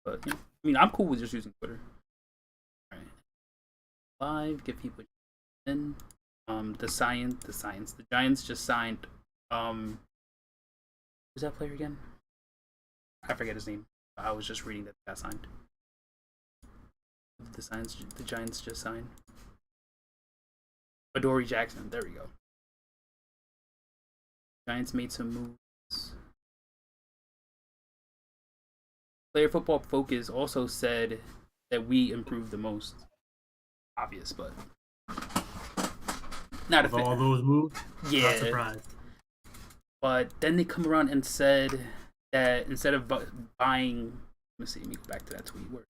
But I mean, I'm cool with just using Twitter. All right, live, give people in. The Giants just signed. Who's that player again? I forget his name. I was just reading that they got signed. The Giants just signed. Adoree Jackson. There we go. Giants made some moves. Player Football Focus also said that we improved the most. Obvious, but not a With all fan. those moves, not Yeah, surprised. but then they come around and said that instead of buying, let me go back to that tweet where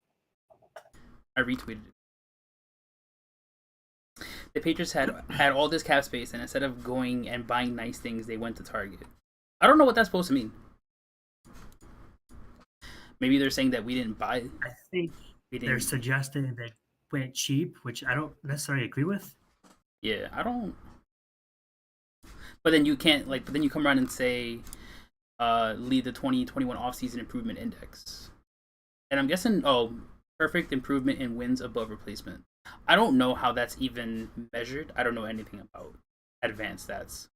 I retweeted it. The Patriots had all this cap space, and instead of going and buying nice things, they went to Target. I don't know what that's supposed to mean. Maybe they're saying that we didn't buy. I think We they're didn't. suggesting they went cheap, which I don't necessarily agree with. Yeah, I don't. But then you can't like. But then you come around and say, lead the 2021 offseason improvement index, and I'm guessing perfect improvement in wins above replacement. I don't know how that's even measured. I don't know anything about advanced stats.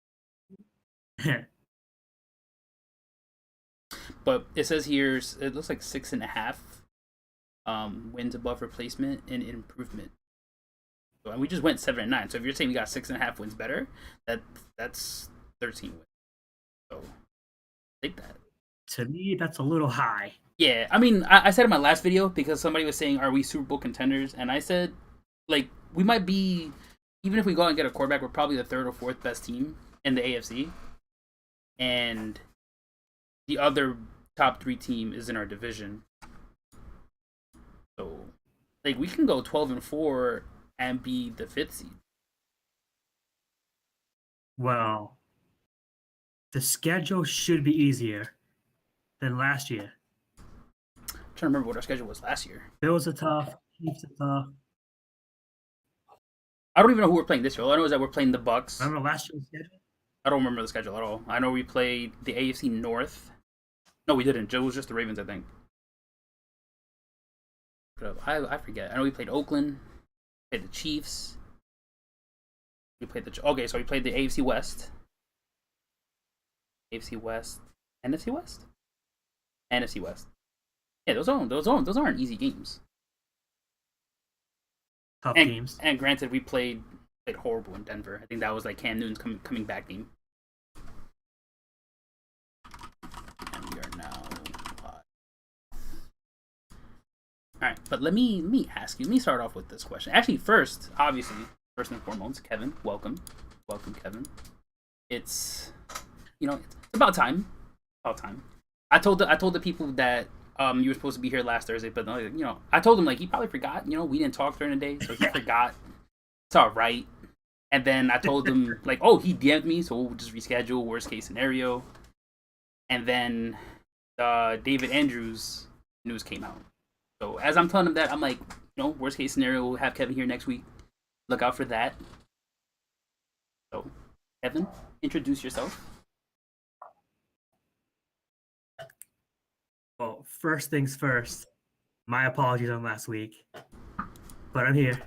But it says here it looks like 6.5 wins above replacement and improvement. So, and we just went 7-9. So if you're saying we got 6.5 wins better, that's 13 wins. So take that. To me, that's a little high. Yeah, I mean, I said in my last video because somebody was saying, "Are we Super Bowl contenders?" And I said, like, we might be, even if we go out and get a quarterback, we're probably the third or fourth best team in the AFC, and the other top three team is in our division. So, like, we can go 12-4 and be the fifth seed. Well, the schedule should be easier than last year. I'm trying to remember what our schedule was last year. Bills are tough. Chiefs are tough. I don't even know who we're playing this year. All I know is that we're playing the Bucks. Remember last year's schedule? I don't remember the schedule at all. I know we played the AFC North. No, we didn't. It was just the Ravens, I think. I forget. I know we played Oakland, played the Chiefs. We played so we played the AFC West, AFC West, NFC West, NFC West. Yeah, those aren't easy games. Tough And teams. and granted, we played horrible in Denver. I think that was like Cam Newton's coming back game. And we are now. All right, but let me ask you. Let me start off with this question. Actually, first and foremost, Kevin, welcome, Kevin. It's it's about time. About time. I told the people that you were supposed to be here last Thursday, but I told him like he probably forgot. We didn't talk during the day, so he forgot. It's all right. And then I told him like, oh, he DM'd me, so we'll just reschedule. Worst case scenario. And then David Andrews news came out. So as I'm telling him that, I'm like, worst case scenario, we'll have Kevin here next week. Look out for that. So, Kevin, introduce yourself. Well, first things first. My apologies on last week, but I'm here.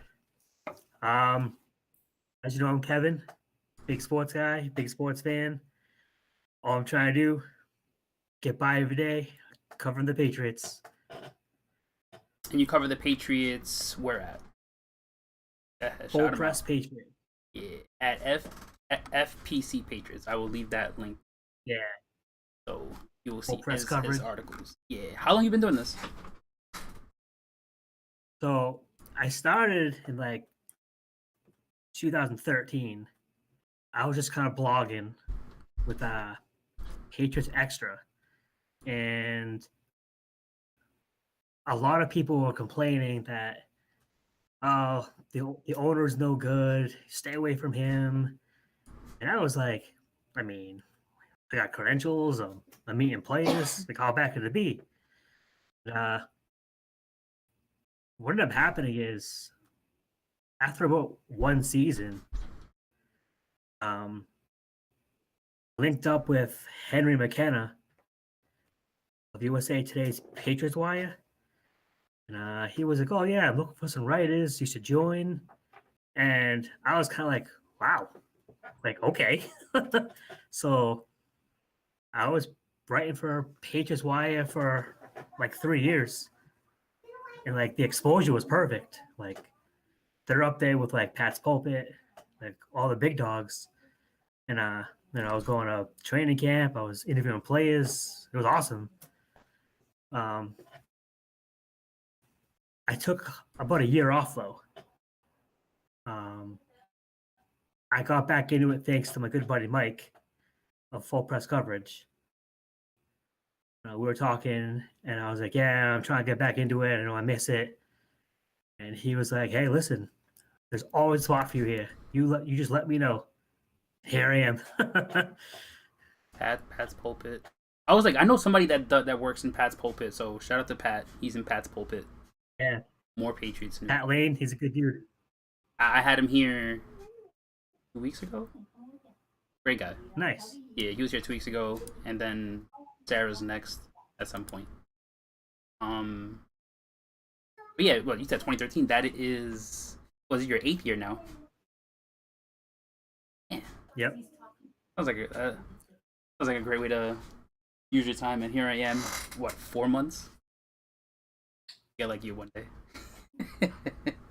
As you know, I'm Kevin, big sports guy, big sports fan. All I'm trying to do, get by every day, covering the Patriots. And you cover the Patriots where at? Full Shout 'em press out. Patriot. Yeah, at FPC Patriots. I will leave that link Yeah, so you will full see press his coverage. articles. Yeah. How long you been doing this? So I started in like 2013. I was just kind of blogging with Patriots Extra, and a lot of people were complaining that the owner's no good, stay away from him. And I was like, I mean, I got credentials, I'm meeting players, like how bad could it be? Uh, what ended up happening is after about one season, um, linked up with Henry McKenna of USA Today's Patriots Wire, And he was like, "Oh yeah, I'm looking for some writers. You should join." And I was kind of like, "Wow, like okay." So I was writing for Patriots Wire for like 3 years, and like the exposure was perfect. Like they're up there with like Pat's Pulpit, like all the big dogs. And then I was going to training camp. I was interviewing players. It was awesome. Um, I took about a year off though. Um, I got back into it thanks to my good buddy Mike of Full Press Coverage. We were talking, and I was like, "Yeah, I'm trying to get back into it. I know I miss it." And he was like, "Hey, listen, there's always a spot for you here. You just let me know." Here I am. Pat's pulpit. I was like, I know somebody that works in Pat's pulpit, so shout out to Pat. He's in Pat's pulpit. Yeah, More Patriots news. Pat Lane, he's a good dude. I had him here 2 weeks ago. Great guy. Nice. Yeah, he was here 2 weeks ago, and then Sarah's next at some point. But yeah, well, you said 2013. That is, was it your 8th year now? Yeah, Yep. sounds like a great way to use your time. And here I am, what, 4 months? Yeah, like you one day.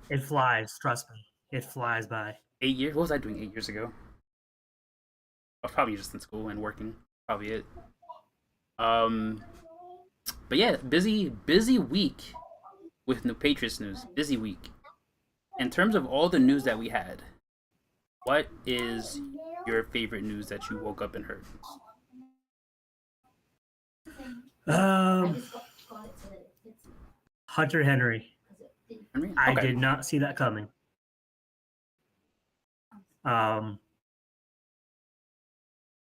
It flies. Trust me, it flies by. 8 years. What was I doing 8 years ago? I was probably just in school and working. Probably it. Um, but yeah, busy week with new Patriots news. Busy week. In terms of all the news that we had, what is your favorite news that you woke up and heard? Um, Hunter Henry. Henry? I Okay. did not see that coming. Um,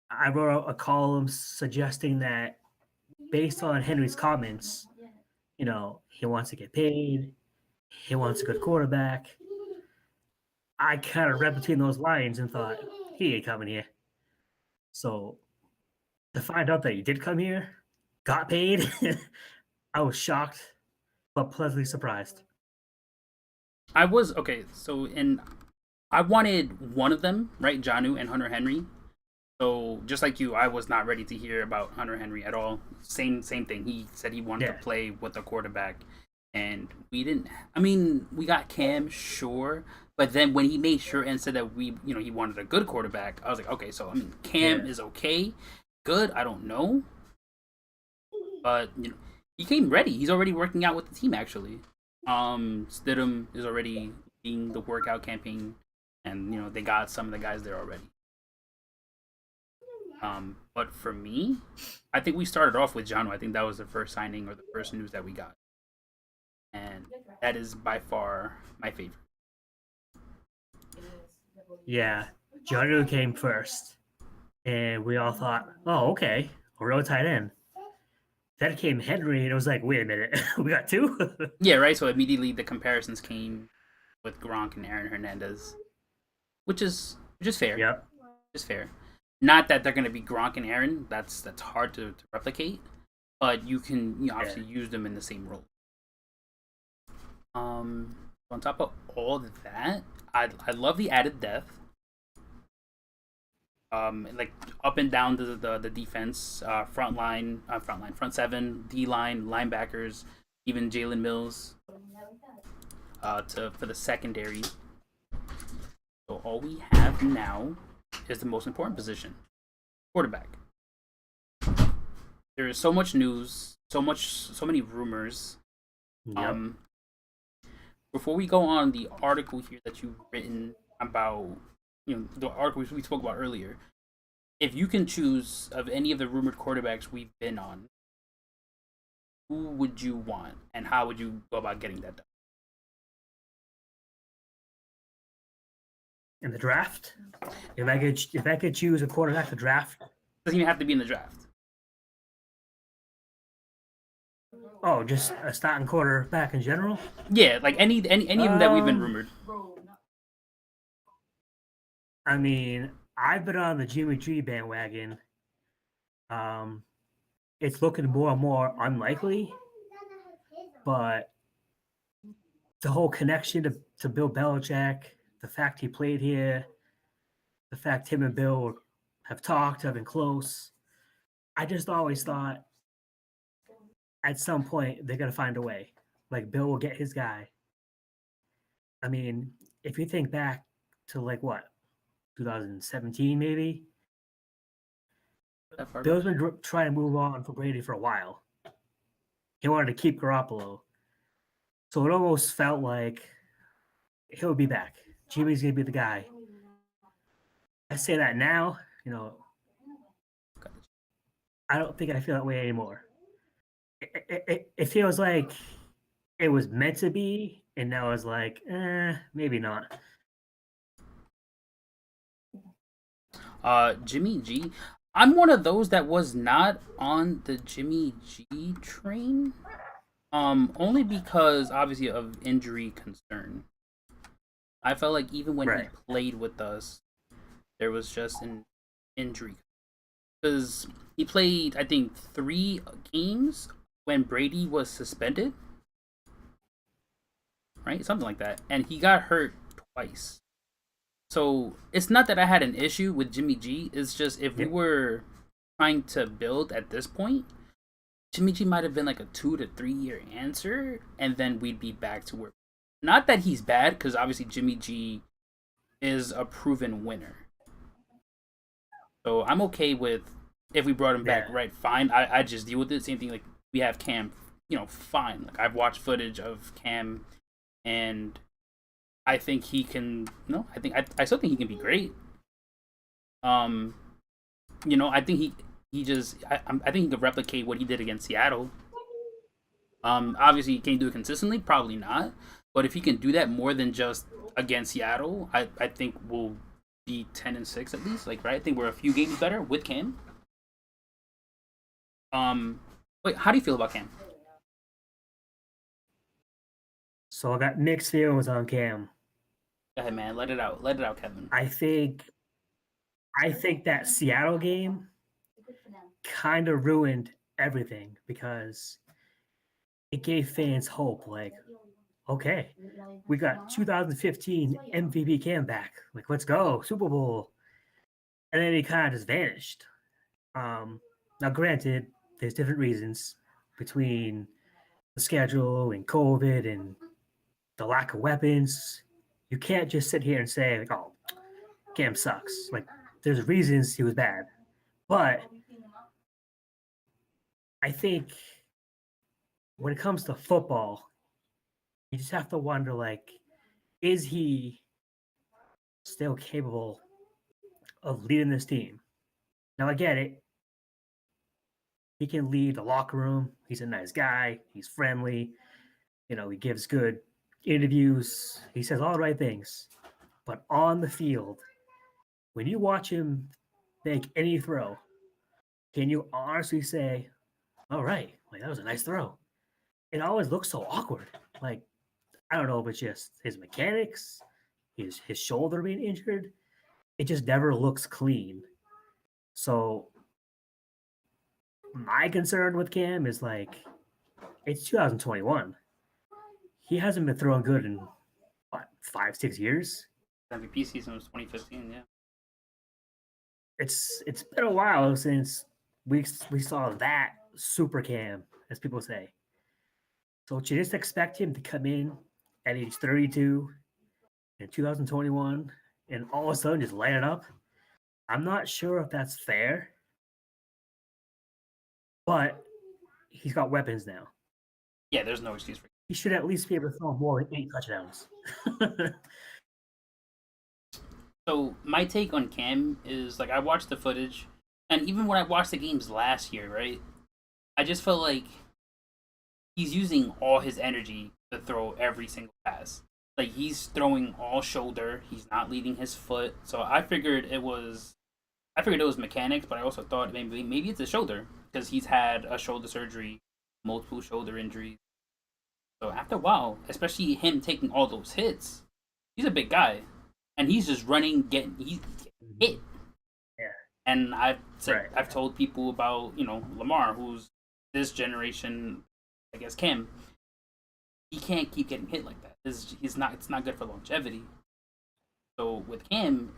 I wrote a column suggesting that based on Henry's comments, he wants to get paid, he wants a good quarterback. I kind of read between those lines and thought, he ain't coming here. So to find out that he did come here, got paid, I was shocked, but pleasantly surprised. I was okay. So, and I wanted one of them, right? Janu and Hunter Henry. So just like you, I was not ready to hear about Hunter Henry at all. Same thing. He said he wanted to Yeah. play with a quarterback, and we didn't. I mean, we got Cam, sure, but then when he made sure and said that he wanted a good quarterback, I was like, okay, so I mean, Cam Yeah. is okay, good. I don't know, but he came ready. He's already working out with the team actually. Stidham is already leading the workout campaign, and they got some of the guys there already. But for me, I think we started off with Janu. I think that was the first signing or the first news that we got, and that is by far my favorite. Yeah. Janu came first. And we all thought, oh, okay, a real tight end. Then came Henry, and it was like, wait a minute, we got two? Yeah, right. So immediately the comparisons came with Gronk and Aaron Hernandez, which is fair. Yep. Is fair. Not that they're going to be Gronk and Aaron. That's hard to replicate, but you can obviously use them in the same role. On top of all that, I love the added depth. Like up and down the defense, front seven, D line, linebackers, even Jalen Mills, for the secondary. So all we have now is the most important position, quarterback. There is so much news, so many rumors. Yep. Before we go on the article here that you've written about, the article we spoke about earlier, if you can choose of any of the rumored quarterbacks we've been on, who would you want, and how would you go about getting that done? In the draft, if I could choose a quarterback to draft, Doesn't even have to be in the draft. oh, just a starting quarterback in general. Yeah, like any of them that we've been rumored. I mean, I've been on the Jimmy G bandwagon. It's looking more and more unlikely, but the whole connection to Bill Belichick, the fact he played here, the fact him and Bill have talked, have been close. I just always thought at some point they're gonna find a way. Like Bill will get his guy. I mean, if you think back to like what 2017 maybe, That far back. Bill's been trying to move on from Brady for a while. He wanted to keep Garoppolo, so it almost felt like he'll be back. Jimmy's gonna be the guy. I say that now, you know, I don't think I feel that way anymore. It feels like it was meant to be, and now it's like, maybe not. Jimmy G. I'm one of those that was not on the Jimmy G train. Only because obviously of injury concern. I felt like even when he Right. played with us, there was just an injury because he played I think 3 games when Brady was suspended, right? Something like that, and he got hurt twice. So it's not that I had an issue with Jimmy G. It's just if we Yep. were trying to build at this point, Jimmy G might have been like a 2 to 3 year answer, and then we'd be back to where. Not that he's bad, because obviously Jimmy G is a proven winner. So I'm okay with if we brought him back, Yeah. right? Fine. I just deal with it. Same thing like we have Cam, fine. Like I've watched footage of Cam, and I think he can. No, I still think he can be great. Um, I think he just I think he could replicate what he did against Seattle. Obviously, can he do it consistently? Probably not. But if he can do that more than just against Seattle, I think we'll be 10-6 at least. Like right, I think we're a few games better with Cam. Um, wait, how do you feel about Cam? So I got mixed feelings on Cam. Go ahead, man. Let it out. Let it out, Kevin. I think I think that Seattle game kind of ruined everything because it gave fans hope. Like, okay, we got 2015 MVP Cam back. Like, let's go Super Bowl, and then he kind of just vanished. Now, granted, there's different reasons between the schedule and COVID and the lack of weapons. You can't just sit here and say like, "Oh, Cam sucks." Like, there's reasons he was bad, but I think when it comes to football, you just have to wonder like, is he still capable of leading this team? Now, I get it. He can lead the locker room. He's a nice guy. He's friendly. He gives good interviews. He says all the right things. But on the field, when you watch him make any throw, can you honestly say, all right, like that was a nice throw? It always looks so awkward. Like, I don't know if it's just his mechanics, his shoulder being injured. It just never looks clean. So my concern with Cam is like it's 2021. He hasn't been throwing good in what 5 6 years. MVP season was 2015. Yeah. It's been a while since we saw that super Cam, as people say. So to just expect him to come in at age 32 in 2021 and all of a sudden just light it up, I'm not sure if that's fair, but he's got weapons now. Yeah. There's no excuse for. He should at least be able to throw more than 8 touchdowns. So my take on Cam is like I watched the footage, and even when I watched the games last year, right, I just felt like he's using all his energy to throw every single pass. Like he's throwing all shoulder. He's not leading his foot. So I figured it was mechanics, but I also thought maybe it's a shoulder because he's had a shoulder surgery, multiple shoulder injuries. So after a while, especially him taking all those hits, he's a big guy, and he's just running, he's getting hit. Yeah, And right. I've told people about Lamar, who's this generation, I guess Cam. He can't keep getting hit like that. is he's not. It's not good for longevity. So with Cam,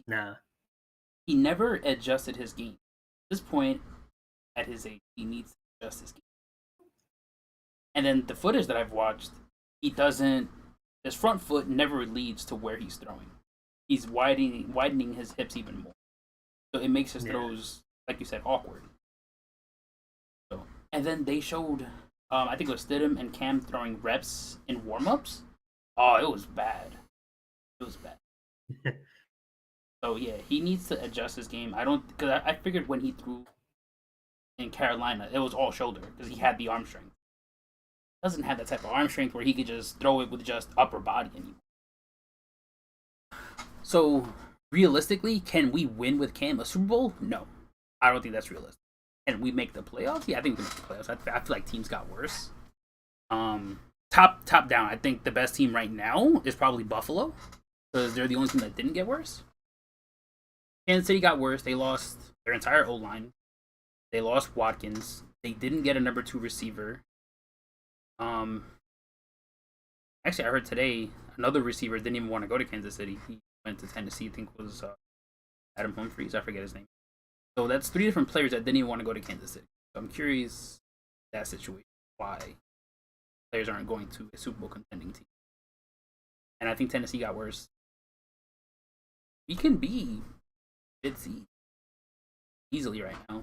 Nah. he never adjusted his game. At this point, at his age, he needs to adjust his game. And then the footage that I've watched, he doesn't. His front foot never leads to where he's throwing. He's widening his hips even more. So it makes his throws, like you said, awkward. So, and then they showed, I think it was Stidham and Cam throwing reps in warmups. Oh, it was bad. It was bad. So yeah, he needs to adjust his game. I don't because I figured when he threw in Carolina, it was all shoulder because he had the arm strength. Doesn't have that type of arm strength where he could just throw it with just upper body anymore. So realistically, can we win with Cam a Super Bowl? No, I don't think that's realistic. Can we make the playoffs? Yeah, I think we can make the playoffs. I feel like teams got worse. Top down, I think the best team right now is probably Buffalo because they're the only team that didn't get worse. Kansas City got worse. They lost their entire O line. They lost Watkins. They didn't get a number 2 receiver. Actually, I heard today another receiver didn't even want to go to Kansas City. He went to Tennessee. I think it was Adam Humphries. I forget his name. So that's 3 different players that didn't even want to go to Kansas City. So I'm curious that situation why players aren't going to a Super Bowl contending team. And I think Tennessee got worse. We can be mid seed easily right now.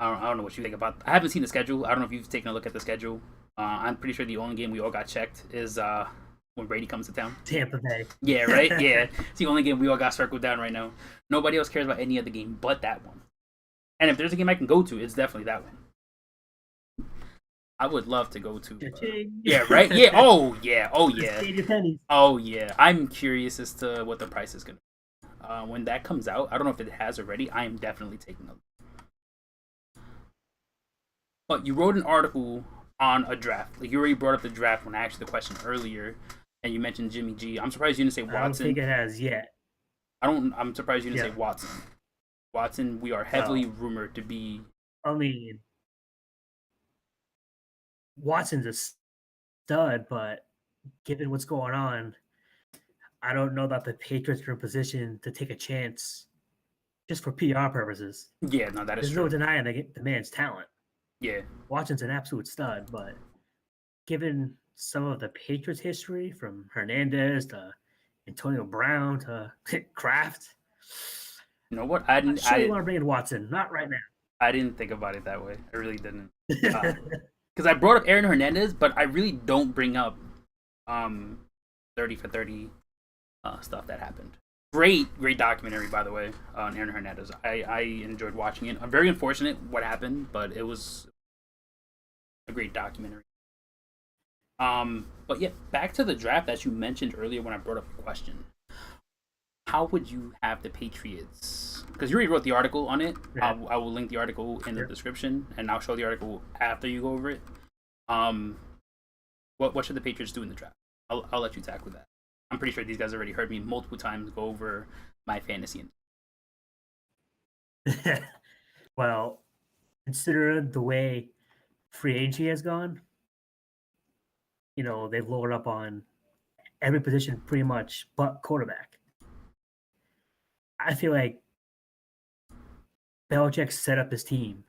I don't know what you think about. I haven't seen the schedule. I don't know if you've taken a look at the schedule. I'm pretty sure the only game we all got checked is when Brady comes to town. Tampa Bay. Yeah, right? Yeah. It's the only game we all got circled down right now. Nobody else cares about any other game but that one. And if there's a game I can go to, it's definitely that one. I would love to go to. Yeah, right? Yeah. Oh, yeah. Oh, yeah. Oh, yeah. I'm curious as to what the price is going to be. When that comes out, I don't know if it has already. I am definitely taking a look. But you wrote an article on a draft. Like you already brought up the draft when I asked you the question earlier, and you mentioned Jimmy G. I'm surprised you didn't say Watson. I don't think it has yet. I'm surprised you didn't say Watson. Watson, we are heavily rumored to be. I mean, Watson's a stud, but given what's going on, I don't know that the Patriots are in position to take a chance just for PR purposes. Yeah, no, that is There's true. no denying the man's talent. Yeah. Watson's an absolute stud, but given some of the Patriots history from Hernandez to Antonio Brown to Kraft, you know what? I didn't. Sure, you want to bring in Watson? Not right now. I didn't think about it that way. I really didn't. Because I brought up Aaron Hernandez, but I really don't bring up 30 for 30 stuff that happened. Great documentary, by the way, on Aaron Hernandez. I enjoyed watching it. I'm very unfortunate what happened, but it was a great documentary. But yeah, back to the draft that you mentioned earlier when I brought up the question. How would you have the Patriots? Because you already wrote the article on it. Yeah. I will link the article in the description, and I'll show the article after you go over it. What should the Patriots do in the draft? I'll let you tackle that. I'm pretty sure these guys already heard me multiple times go over my fantasy. Well, consider the way free agency has gone. You know, they've lowered up on every position pretty much but quarterback. I feel like Belichick set up his team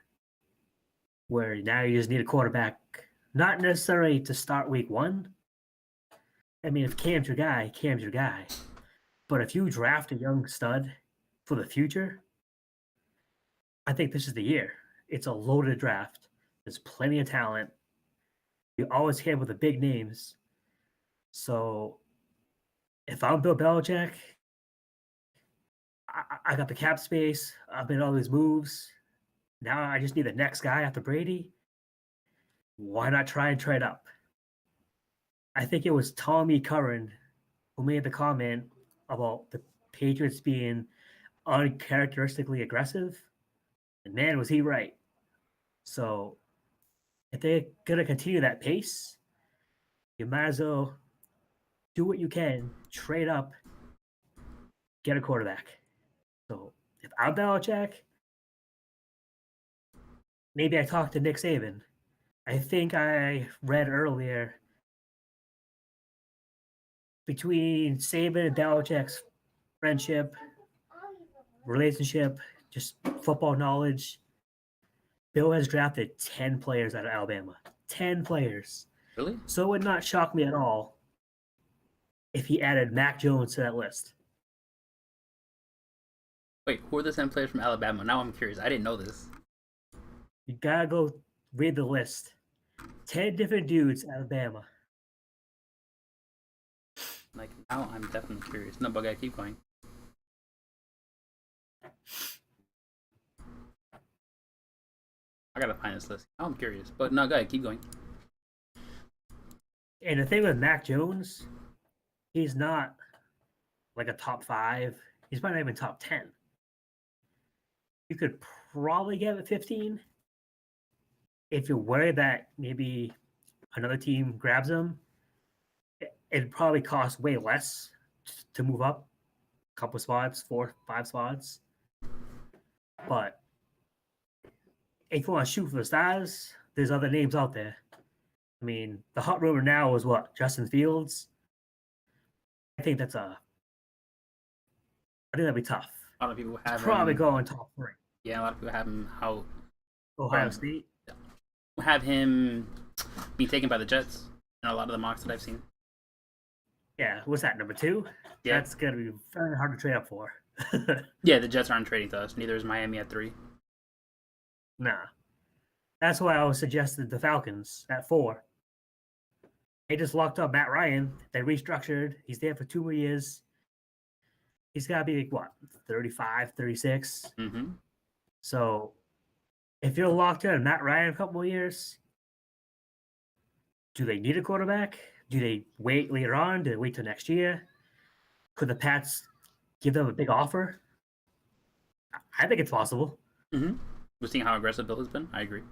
where now you just need a quarterback, not necessarily to start week 1. I mean, if Cam's your guy, Cam's your guy. But if you draft a young stud for the future, I think this is the year. It's a loaded draft. There's plenty of talent. You always hit with the big names. So if I'm Bill Belichick, I got the cap space. I've made all these moves. Now I just need the next guy after Brady. Why not try and trade up? I think it was Tommy Curran who made the comment about the Patriots being uncharacteristically aggressive. And man, was he right. So if they're going to continue that pace, you might as well do what you can, trade up, get a quarterback. So if I'm Belichick, maybe I talked to Nick Saban. I think I read earlier between Saban and Belichick's friendship, relationship, just football knowledge, Bill has drafted 10 players out of Alabama. 10 players. Really? So it would not shock me at all if he added Mac Jones to that list. Wait, who are the 10 players from Alabama? Now I'm curious. I didn't know this. You gotta go read the list. 10 different dudes out of Alabama. Like, now I'm definitely curious. No, but I gotta keep going. I gotta find this list. Now I'm curious. But no, go ahead, keep going. And the thing with Mac Jones, he's not like a top 5. He's probably not even top 10. You could probably get him at 15 if you're worried that maybe another team grabs him. It'd probably cost way less to move up a couple spots, 4, 5 spots. But if you want to shoot for the stars, there's other names out there. I mean, the hot rumor now is what? Justin Fields? I think that'd be tough. A lot of people have Probably him. go in top 3. Yeah, a lot of people have him out. Ohio State? Have him be taken by the Jets in a lot of the mocks that I've seen. Yeah, what's that, number 2? Yeah. That's going to be very hard to trade up for. Yeah, the Jets aren't trading to us. Neither is Miami at 3. Nah. That's why I was suggested the Falcons at 4. They just locked up Matt Ryan. They restructured. He's there for 2 more years. He's got to be, like, what, 35, 36? Mm-hmm. So if you're locked in on Matt Ryan a couple more years, do they need a quarterback? Do they wait later on? Do they wait till next year? Could the Pats give them a big offer? I think it's possible. Mm-hmm. We're seeing how aggressive Bill has been. I agree.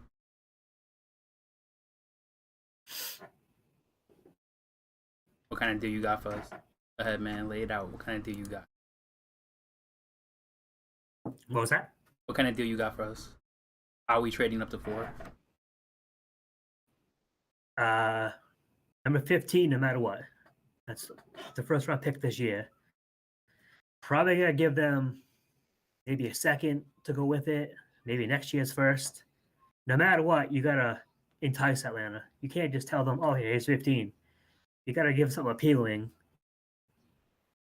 What kind of deal you got for us? Go ahead, man. Lay it out. What kind of deal you got? What was that? What kind of deal you got for us? How are we trading up to 4? Number 15, no matter what. That's the first round pick this year. Probably gonna give them maybe a second to go with it. Maybe next year's first. No matter what, you gotta entice Atlanta. You can't just tell them, "Oh, here's 15." You gotta give something appealing.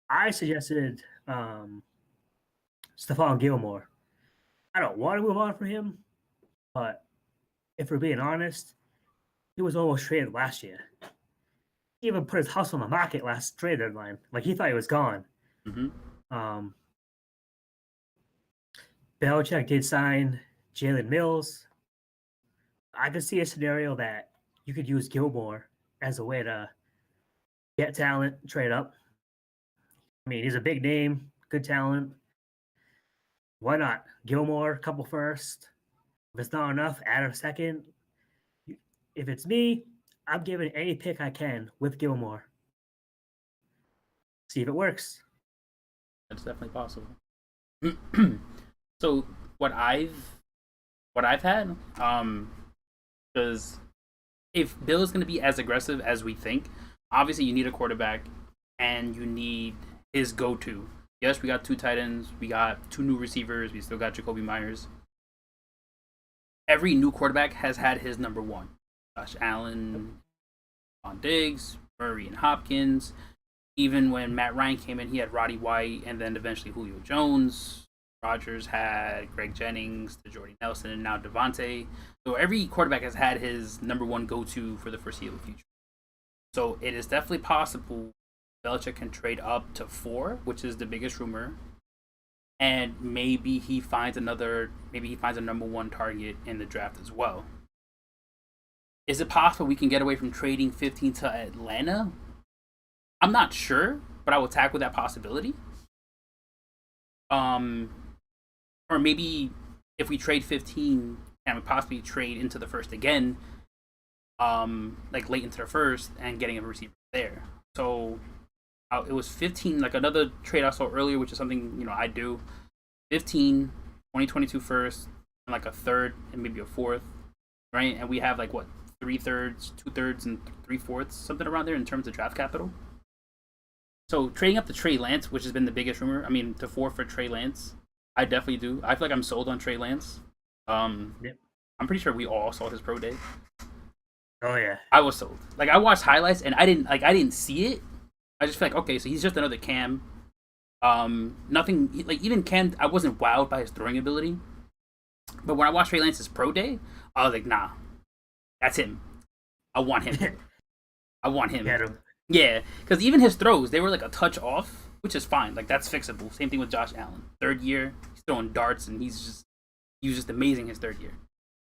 I suggested Stephon Gilmore. I don't want to move on from him, but if we're being honest, he was almost traded last year. He even put his house on the market last trade deadline. Like, he thought he was gone. Mm-hmm. Belichick did sign Jalen Mills. I could see a scenario that you could use Gilmore as a way to get talent, trade up. I mean, he's a big name, good talent. Why not? Gilmore, couple first. If it's not enough, add a second. If it's me, I'm giving any pick I can with Gilmore. See if it works. That's definitely possible. So what I've had, because if Bill is going to be as aggressive as we think, obviously you need a quarterback and you need his go-to. Yes, we got 2 tight ends, we got 2 new receivers, we still got Jacoby Myers. Every new quarterback has had his number 1. Josh Allen, Von Diggs, Murray, and Hopkins. Even when Matt Ryan came in, he had Roddy White and then eventually Julio Jones. Rodgers had Greg Jennings, to Jordy Nelson, and now Devontae. So every quarterback has had his number 1 go-to for the foreseeable future. So it is definitely possible Belichick can trade up to 4, which is the biggest rumor. And maybe he finds a number 1 target in the draft as well. Is it possible we can get away from trading 15 to Atlanta? I'm not sure, but I will tackle that possibility. Or maybe if we trade 15, can we possibly trade into the first again, like late into the first, and getting a receiver there. So it was 15, like another trade I saw earlier, which is something I do. 15, 2022 first, and like a third, and maybe a fourth, right? And we have like what, 3/3, 2/3, and 3/4, something around there in terms of draft capital. So trading up to Trey Lance, which has been the biggest rumor. I mean, to 4 for Trey Lance, I definitely do. I feel like I'm sold on Trey Lance. Yep. I'm pretty sure we all saw his pro day. Oh yeah. I was sold. Like I watched highlights and I didn't see it. I just feel like okay, so he's just another Cam. Nothing like even Cam. I wasn't wowed by his throwing ability, but when I watched Trey Lance's pro day, I was like, nah, that's him. I want him. I want him. Get him. Yeah, because even his throws, they were like a touch off, which is fine. Like that's fixable. Same thing with Josh Allen. 3rd year, he's throwing darts, and he was just amazing his 3rd year.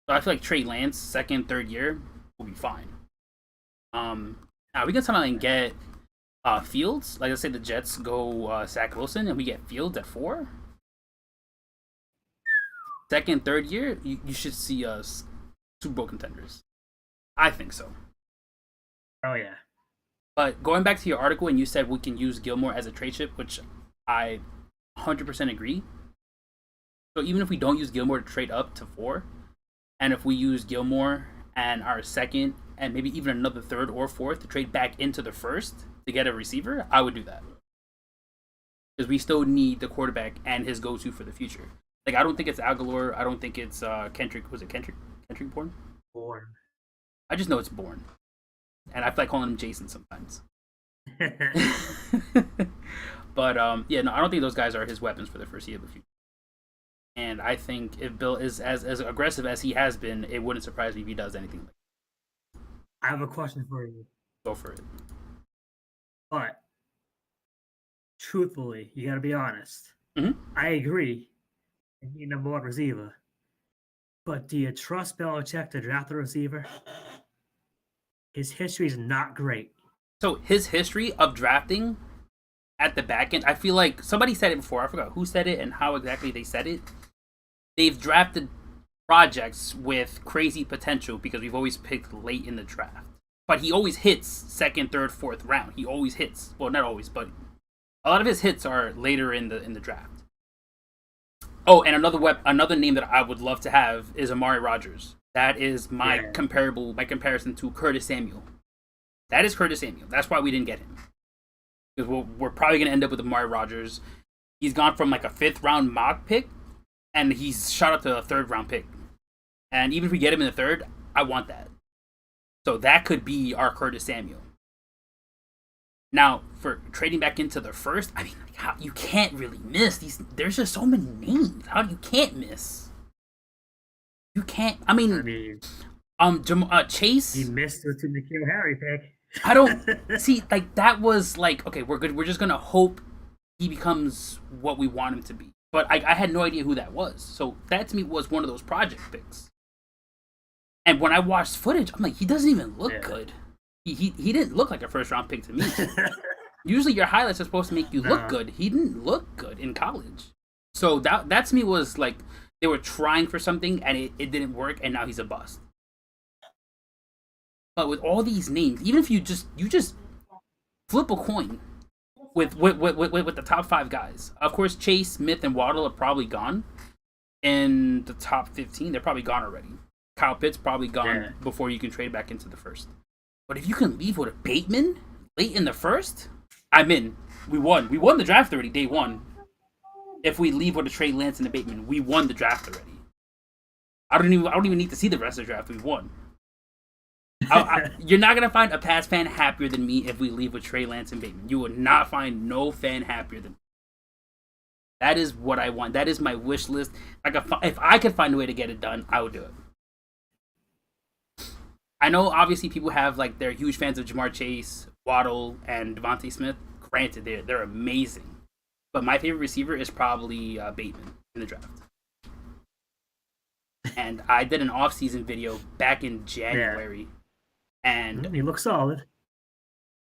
So I feel like Trey Lance, 2nd, 3rd year, will be fine. Now we can somehow get Fields. Like let's say the Jets go Zach Wilson, and we get Fields at 4. 2nd, 3rd year, you should see us Super Bowl contenders. I think so. Oh yeah. But going back to your article, and you said we can use Gilmore as a trade chip, which I 100% agree. So even if we don't use Gilmore to trade up to 4, and if we use Gilmore and our 2nd, and maybe even another 3rd or 4th to trade back into the 1st to get a receiver, I would do that. Because we still need the quarterback and his go-to for the future. Like, I don't think it's Aguilar. I don't think it's Kendrick. Was it Kendrick? Kendrick Bourne? Bourne. I just know it's Bourne. And I feel like calling him Jason sometimes. But, yeah, no, I don't think those guys are his weapons for the foreseeable future. And I think if Bill is as aggressive as he has been, it wouldn't surprise me if he does anything like that. I have a question for you. Go for it. But truthfully, you gotta be honest. Mm-hmm. I agree. You need number 1 receiver. But do you trust Belichick to draft a receiver? His history is not great. So his history of drafting at the back end, I feel like somebody said it before. I forgot who said it and how exactly they said it. They've drafted projects with crazy potential because we've always picked late in the draft. But he always hits 2nd, 3rd, 4th round. He always hits. Well, not always, but a lot of his hits are later in the draft. Oh, and another name that I would love to have is Amari Rodgers. That is my comparison to Curtis Samuel. That is Curtis Samuel. That's why we didn't get him. Because we're probably going to end up with Amari Rodgers. He's gone from like a 5th round mock pick, and he's shot up to a 3rd round pick. And even if we get him in the 3rd, I want that. So that could be our Curtis Samuel. Now, for trading back into the 1st, I mean, how, you can't really miss these. There's just so many names. How you can't miss? You can't. I mean Chase. He missed with the N'Keal Harry pick. I don't see like that was like okay, we're good. We're just gonna hope he becomes what we want him to be. But I had no idea who that was. So that to me was one of those project picks. And when I watched footage, I'm like, he doesn't even look good. He didn't look like a 1st round pick to me. Usually your highlights are supposed to make you look good. He didn't look good in college. So that to me was like they were trying for something and it didn't work and now he's a bust. But with all these names, even if you just flip a coin with the top 5 guys. Of course, Chase, Smith, and Waddle are probably gone. In the top 15, they're probably gone already. Kyle Pitts probably gone before you can trade back into the 1st. But if you can leave with a Bateman late in the 1st, I'm in. We won. We won the draft already, day 1. If we leave with a Trey Lance and a Bateman, we won the draft already. I don't even need to see the rest of the draft. We won. You're not gonna find a Pats fan happier than me if we leave with Trey Lance and Bateman. You will not find no fan happier than me. That is what I want. That is my wish list. If I could find a way to get it done, I would do it. I know obviously people have like they're huge fans of Jamar Chase, Waddle, and Devontae Smith. Granted, they're amazing, but my favorite receiver is probably Bateman in the draft. And I did an off-season video back in January, and he looks solid.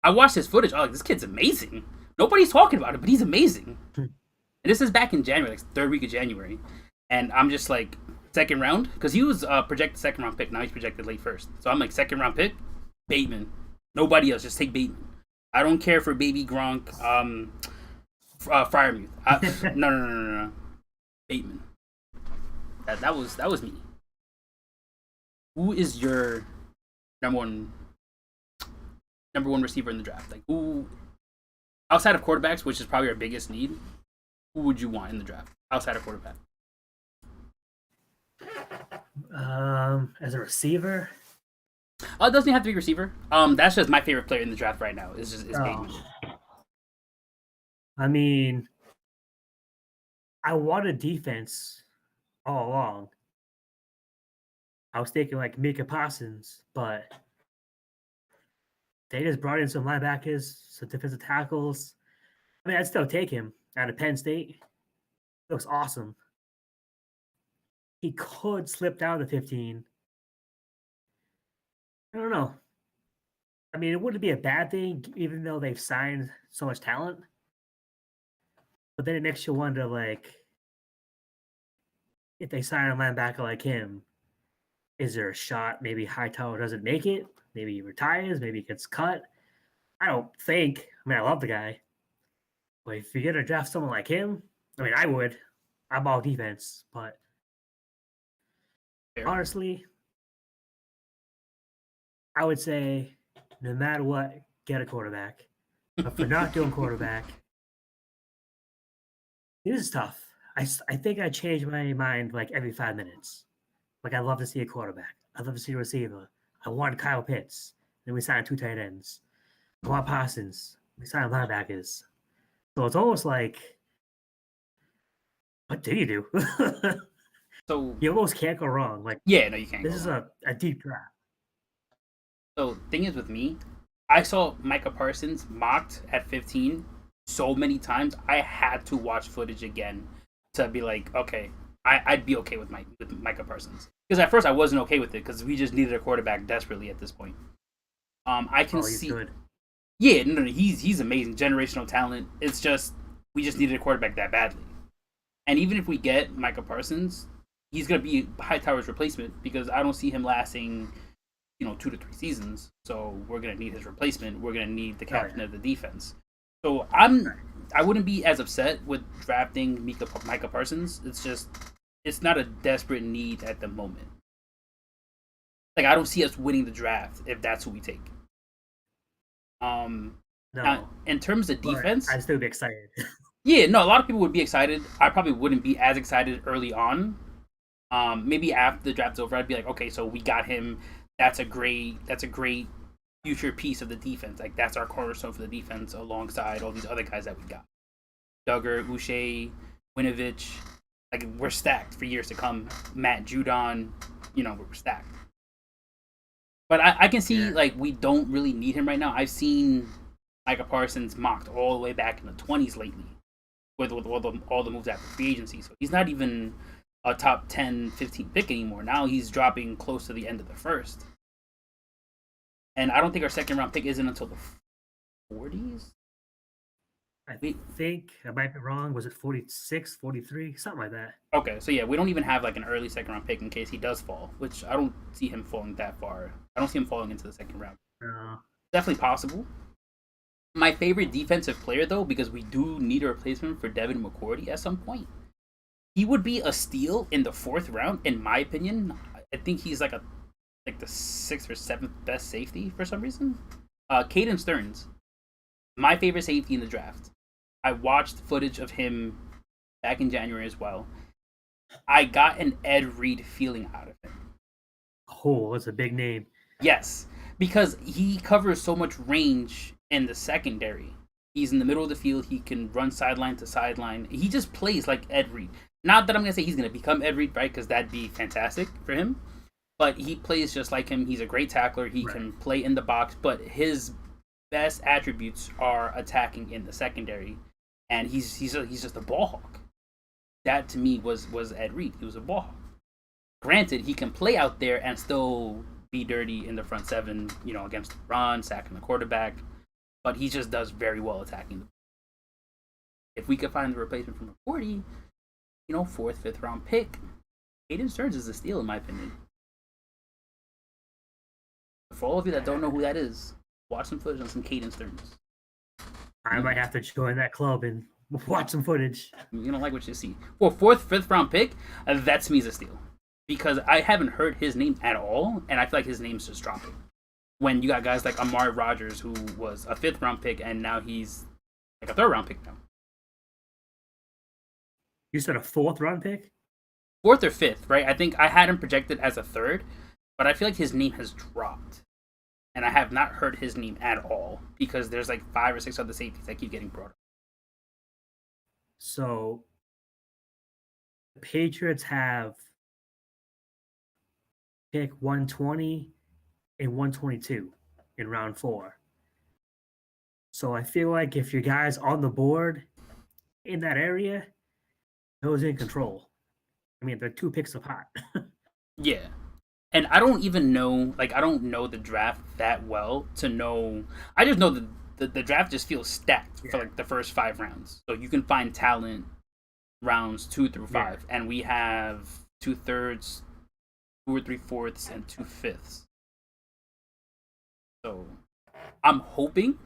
I watched his footage. Oh, this kid's amazing. Nobody's talking about it, but he's amazing. And this is back in January, like 3rd week of January, and I'm just like 2nd round because he was projected 2nd round pick. Now he's projected late 1st, so I'm like 2nd round pick, Bateman. Nobody else, just take Bateman. I don't care for baby Gronk, Freiermuth. No. Bateman. That was me. Who is your number one receiver in the draft? Like who outside of quarterbacks, which is probably our biggest need, who would you want in the draft outside of quarterback? As a receiver, It doesn't have to be receiver. That's just my favorite player in the draft right now. Is oh, Bateman. I mean, I wanted defense all along. I was thinking like Mika Parsons, but they just brought in some linebackers, some defensive tackles. I mean, I'd still take him out of Penn State. It was awesome. He could slip down to 15. I don't know. I mean, it wouldn't be a bad thing, even though they've signed so much talent. But then it makes you wonder, like, if they sign a linebacker like him, is there a shot? Maybe Hightower doesn't make it. Maybe he retires. Maybe he gets cut. I don't think. I mean, I love the guy. But if you're going to draft someone like him, I mean, I would. I'm all defense. But Fair. honestly, I would say no matter what, get a quarterback. But for not doing quarterback, this is tough. I think I change my mind like every 5 minutes. Like, I love to see a quarterback. I love to see a receiver. I want Kyle Pitts. Then we signed 2 tight ends. I want Parsons. We signed linebackers. So it's almost like, what do you do? So You almost can't go wrong. Like, yeah, no, you can't. this Go is wrong. a deep draft. So thing is with me, I saw Micah Parsons mocked at 15 so many times. I had to watch footage again to be like, okay, I'd be okay with Micah Parsons, because at first I wasn't okay with it because we just needed a quarterback desperately at this point. I can Oh, he's see, good. yeah, no, he's amazing, generational talent. It's just we just needed a quarterback that badly, and even if we get Micah Parsons, he's gonna be Hightower's replacement because I don't see him lasting 2 to 3 seasons. So we're gonna need his replacement. We're gonna need the captain of the defense. So I wouldn't be as upset with drafting Micah Parsons. It's just it's not a desperate need at the moment. Like I don't see us winning the draft if that's who we take. No, In terms of but defense, I'd still be excited. yeah, no, a lot of people would be excited. I probably wouldn't be as excited early on. Maybe after the draft's over, I'd be like, okay, so we got him. That's a great future piece of the defense. Like that's our cornerstone for the defense, alongside all these other guys that we got. Duggar, Uche, Winovich. Like we're stacked for years to come. Matt Judon, we're stacked. But I can see Yeah. like we don't really need him right now. I've seen Micah Parsons mocked all the way back in the 20s lately, with all the moves after free agency. So he's not even a top 10, 15 pick anymore. Now he's dropping close to the end of the first. And I don't think our second round pick isn't until the 40s. I think I might be wrong. Was it 46, 43, something like that? Okay, so yeah, we don't even have like an early second round pick in case he does fall, which I don't see him falling that far. I don't see him falling into the second round. No. Definitely possible. My favorite defensive player, though, because we do need a replacement for Devin McCourty at some point, he would be a steal in the 4th round, in my opinion. I think he's like the 6th or 7th best safety for some reason. Caden Stearns, my favorite safety in the draft. I watched footage of him back in January as well. I got an Ed Reed feeling out of him. Oh, that's a big name. Yes, because he covers so much range in the secondary. He's in the middle of the field. He can run sideline to sideline. He just plays like Ed Reed. Not that I'm going to say he's going to become Ed Reed, right? Because that'd be fantastic for him. But he plays just like him. He's a great tackler. He can play in the box. But his best attributes are attacking in the secondary. And he's just a ball hawk. That to me was Ed Reed. He was a ball hawk. Granted, he can play out there and still be dirty in the front seven, against the run, sacking the quarterback. But he just does very well attacking. If we could find the replacement for McCourty, 4th, 5th round pick, Caden Stearns is a steal in my opinion. For all of you that don't know who that is, watch some footage on some Caden Stearns. I might have to join that club and watch some footage. You don't like what you see. For 4th, 5th round pick, that to me is a steal. Because I haven't heard his name at all, and I feel like his name's just dropping. When you got guys like Amari Rogers, who was a 5th round pick, and now he's like a third round pick now. You said a fourth round pick? Fourth or fifth, right? I think I had him projected as a third, but I feel like his name has dropped. And I have not heard his name at all because there's like 5 or 6 other safeties that keep getting brought up. So the Patriots have pick 120 and 122 in round 4. So I feel like if your guy's on the board in that area, who's in control. I mean, they're 2 picks apart. Yeah. And I don't even know, like, I don't know the draft that well to know. I just know that the draft just feels stacked for Yeah. like the first 5 rounds. So you can find talent rounds 2 through 5. Yeah. And we have 2/3, 2 or 3/4, and 2/5. So I'm hoping.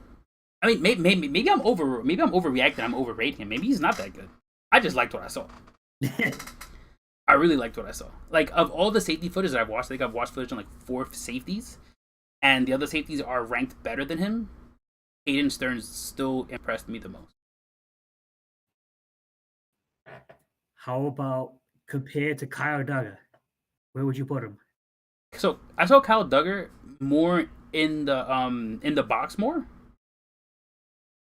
I mean, maybe I'm overreacting. I'm overrating him. Maybe he's not that good. I just liked what I saw. I really liked what I saw. Like, of all the safety footage that I've watched, I think I've watched footage on like 4 safeties, and the other safeties are ranked better than him. Hayden Stearns still impressed me the most. How about compared to Kyle Duggar? Where would you put him? So I saw Kyle Duggar more in the box more,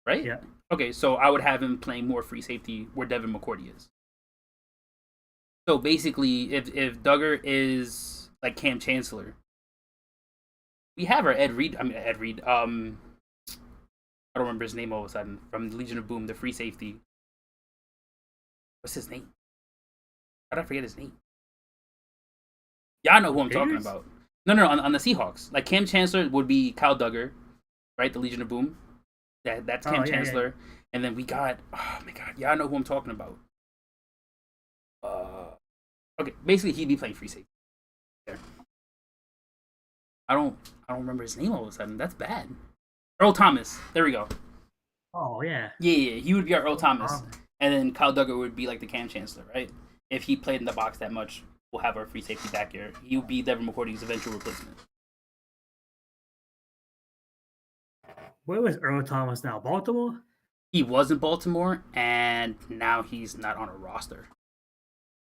right? Yeah. Okay, so I would have him playing more free safety where Devin McCourty is. So basically, if Duggar is like Cam Chancellor, we have our Ed Reed. I mean Ed Reed. I don't remember his name all of a sudden from Legion of Boom, the free safety. What's his name? How did I forget his name? Yeah, I know who I'm talking Patriots? about. No, on the Seahawks. Like Cam Chancellor would be Kyle Duggar, right? The Legion of Boom. That's Oh, Cam yeah, Chancellor. And then we got, oh my god, yeah, I know who I'm talking about. Okay, basically he'd be playing free safety. There. I don't I don't remember his name all of a sudden. That's bad. Earl Thomas. There we go. Oh, yeah. Yeah, he would be our Earl Thomas. Um, And then Kyle Duggar would be like the Cam Chancellor, right? If he played in the box that much, we'll have our free safety back here. He would be Devin McCourty's eventual replacement. Where was Earl Thomas now? Baltimore? He was in Baltimore, and now he's not on a roster.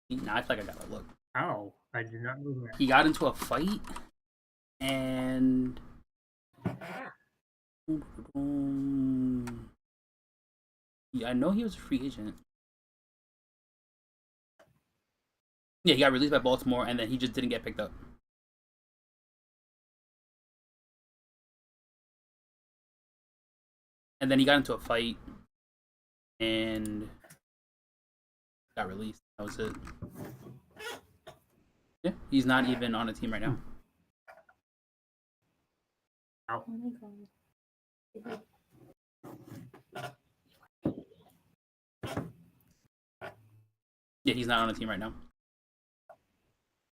Now I feel like I gotta look. Oh, I did not know that. He got into a fight, and yeah, I know he was a free agent. Yeah, he got released by Baltimore, and then he just didn't get picked up. And then he got into a fight and got released. That was it. Yeah, he's not even on a team right now. Oh. Oh my god. Yeah, he's not on a team right now.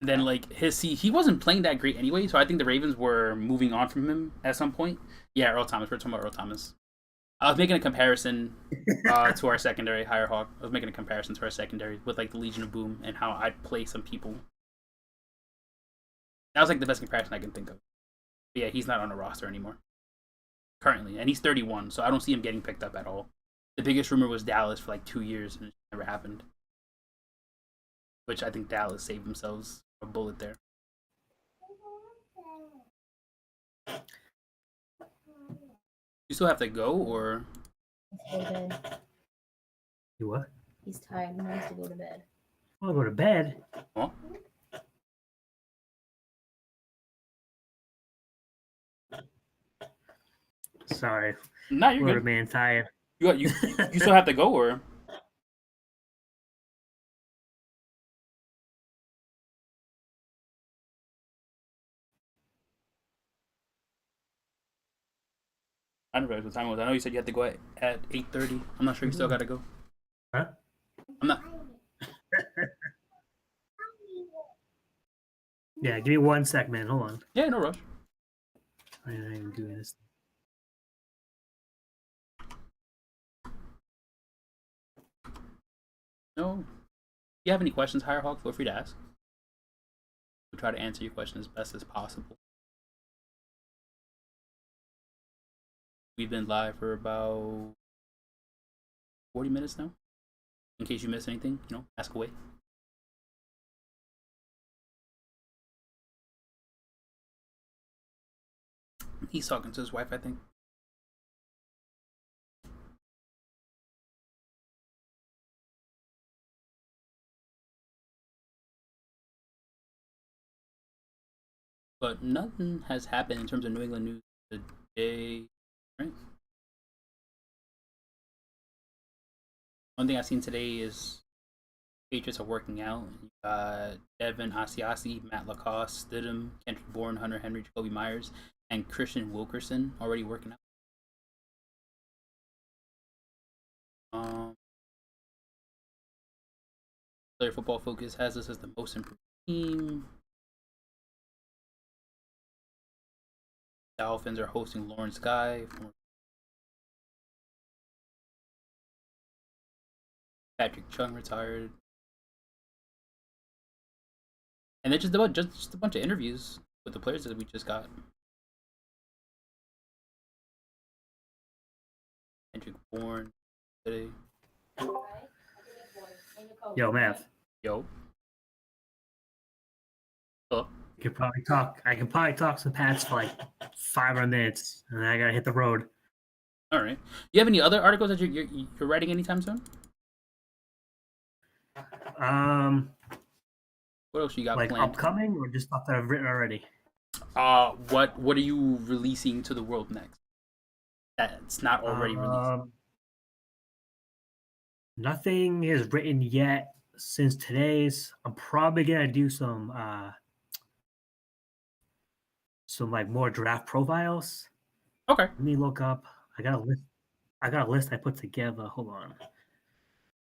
And then like he wasn't playing that great anyway, so I think the Ravens were moving on from him at some point. Yeah, Earl Thomas. We're talking about Earl Thomas. I was making a comparison to our secondary, Higher Hawk. I was making a comparison to our secondary with like the Legion of Boom and how I'd play some people. That was like the best comparison I can think of. But yeah, he's not on a roster anymore currently, and he's 31, so I don't see him getting picked up at all. The biggest rumor was Dallas for like 2 years, and it never happened. Which I think Dallas saved themselves a bullet there. You still have to go, or Let's go to bed. You what? He's tired. He wants to go to bed. I want to go to bed. huh? Sorry. Nah, you're What a good. man tired. You still have to go, or I don't realize what time it was. I know you said you had to go at 8:30. I'm not sure you still got to go. Huh? I'm not. Yeah, give me 1 sec, man. Hold on. Yeah, no rush. I'm not even doing this. No. If you have any questions, Higher Hawk, feel free to ask. We'll try to answer your question as best as possible. We've been live for about 40 minutes now. In case you missed anything, ask away. He's talking to his wife, I think. But nothing has happened in terms of New England news today, right? One thing I've seen today is Patriots are working out. You got Devin Asiasi, Matt Lacoste, Stidham, Kendrick Bourne, Hunter Henry, Jacoby Myers, and Christian Wilkerson already working out. Player Football Focus has this as the most improved team. Dolphins are hosting Lawrence Guy. Patrick Chung retired. And then just a bunch of interviews with the players that we just got. Kendrick Bourne today. Yo, Math. Yo. Hello. I can probably talk some Pats for like 500 minutes, and then I gotta hit the road. All right. You have any other articles that you're writing anytime soon? What else you got Like planned? upcoming, or just stuff that I've written already? What are you releasing to the world next? That's not already released. Nothing is written yet since today's. I'm probably gonna do some like more draft profiles. Okay. Let me look up. I got a list I put together. Hold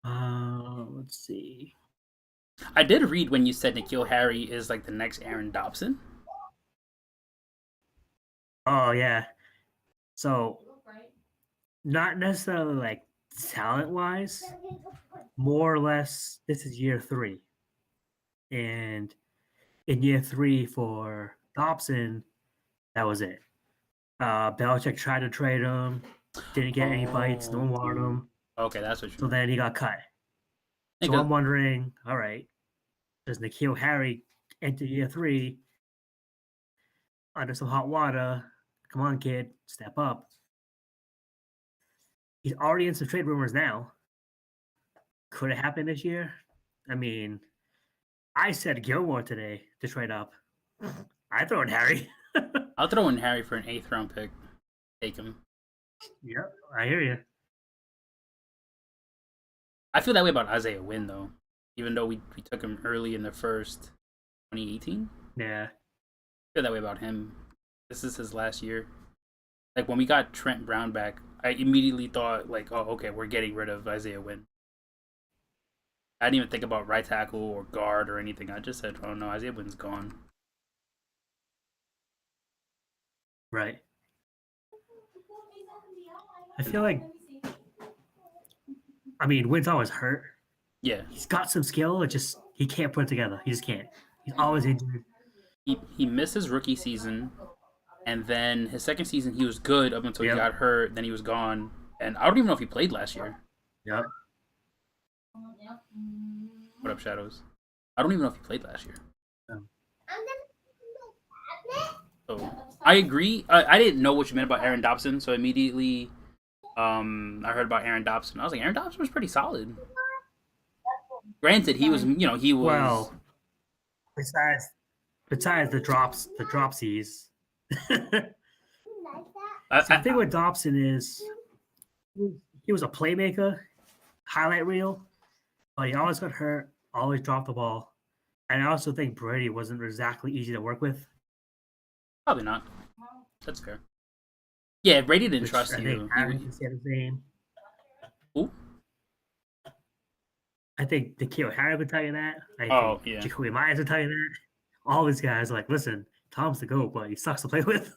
on. Let's see. I did read when you said N'Keal Harry is like the next Aaron Dobson. Oh yeah. So not necessarily like talent wise, more or less this is year 3. And in year 3 for Dobson, that was it. Belichick tried to trade him, didn't get any bites, no one wanted him. Okay, that's what you So then he got cut. So Because- I'm wondering, all right, does N'Keal Harry enter year 3 under some hot water? Come on, kid, step up. He's already in some trade rumors now. Could it happen this year? I mean, I said Gilmore today to trade up. I throw in Harry. I'll throw in Harry for an 8th round pick. Take him. Yep, I hear you. I feel that way about Isaiah Wynn though. Even though we took him early in the first 2018. Yeah. I feel that way about him. This is his last year. Like when we got Trent Brown back, I immediately thought like, oh, okay, we're getting rid of Isaiah Wynn. I didn't even think about right tackle or guard or anything. I just said, oh no, Isaiah Wynn's gone. Right. I feel like, I mean, Wynn's always hurt. Yeah. He's got some skill, it just he can't put it together. He just can't. He's always injured. He missed his rookie season, and then his second season he was good up until he got hurt. Then he was gone, and I don't even know if he played last year. Yep. What up, Shadows? I don't even know if he played last year. So I agree. I didn't know what you meant about Aaron Dobson, so immediately, I heard about Aaron Dobson. I was like, Aaron Dobson was pretty solid. Granted, he was, he was. Well, besides the dropsies. The thing with Dobson is he was a playmaker, highlight reel, but he always got hurt, always dropped the ball. And I also think Brady wasn't exactly easy to work with. Probably not. That's fair. Yeah, Brady didn't trust I you. think Aaron can say the same. Who? I think N'Keal Harry would tell you that. I think yeah. Jacoby Myers would tell you that. All these guys are like, listen, Tom's the GOAT, but he sucks to play with.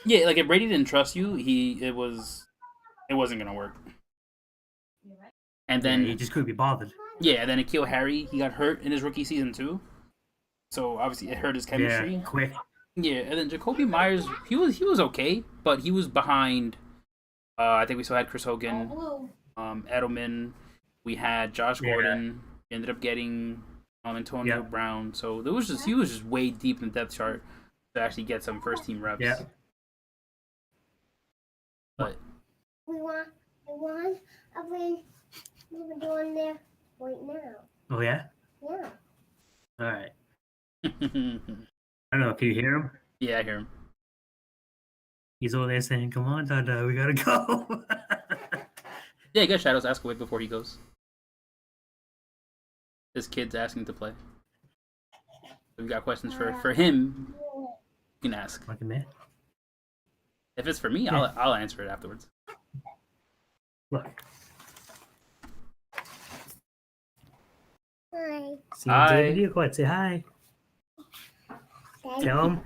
Yeah, like if Brady didn't trust you, it wasn't gonna work. And then he just couldn't be bothered. Yeah, then N'Keal Harry, he got hurt in his rookie season too. So obviously it hurt his chemistry. Yeah, quick. Yeah, and then Jacoby Myers, he was okay, but he was behind I think we still had Chris Hogan, Edelman. We had Josh Yeah. Gordon. We ended up getting Antonio Yeah. Brown. So there was just he was just way deep in the depth chart to actually get some first team reps. Yeah. But We want, we were doing there right now. Oh yeah. Yeah. All right. I don't know. Can you hear him? yeah, I hear him. He's over there saying, "Come on, Dada, we gotta go." Yeah, I guess Shadows ask away before he goes. This kid's asking to play. So we got questions for him. You can ask. Fucking man. If it's for me, Yeah. I'll answer it afterwards. Look. Hi. See Hi. David, you go ahead, say hi. Tell him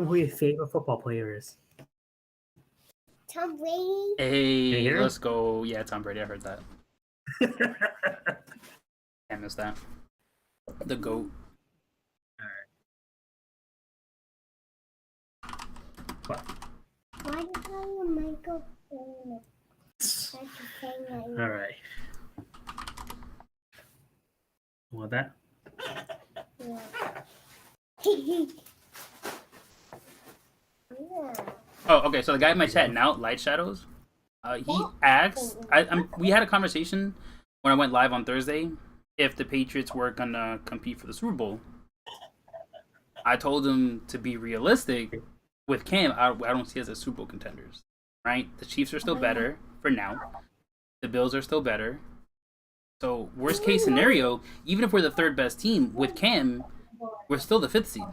who your favorite football player is. Tom Brady. Can you Hey, hear him? let's go. Yeah, Tom Brady. I heard that. Can't miss that. The GOAT. What? Why do you call you Michael? That's the thing that All right. Want that? yeah. Yeah. Oh, okay. So the guy in my chat now, Light Shadows, he asked. We had a conversation when I went live on Thursday if the Patriots were gonna compete for the Super Bowl. I told him to be realistic. With Cam, I don't see us as Super Bowl contenders. Right? The Chiefs are still better for now. The Bills are still better. So worst case scenario, even if we're the third best team with Cam, we're still the fifth seed.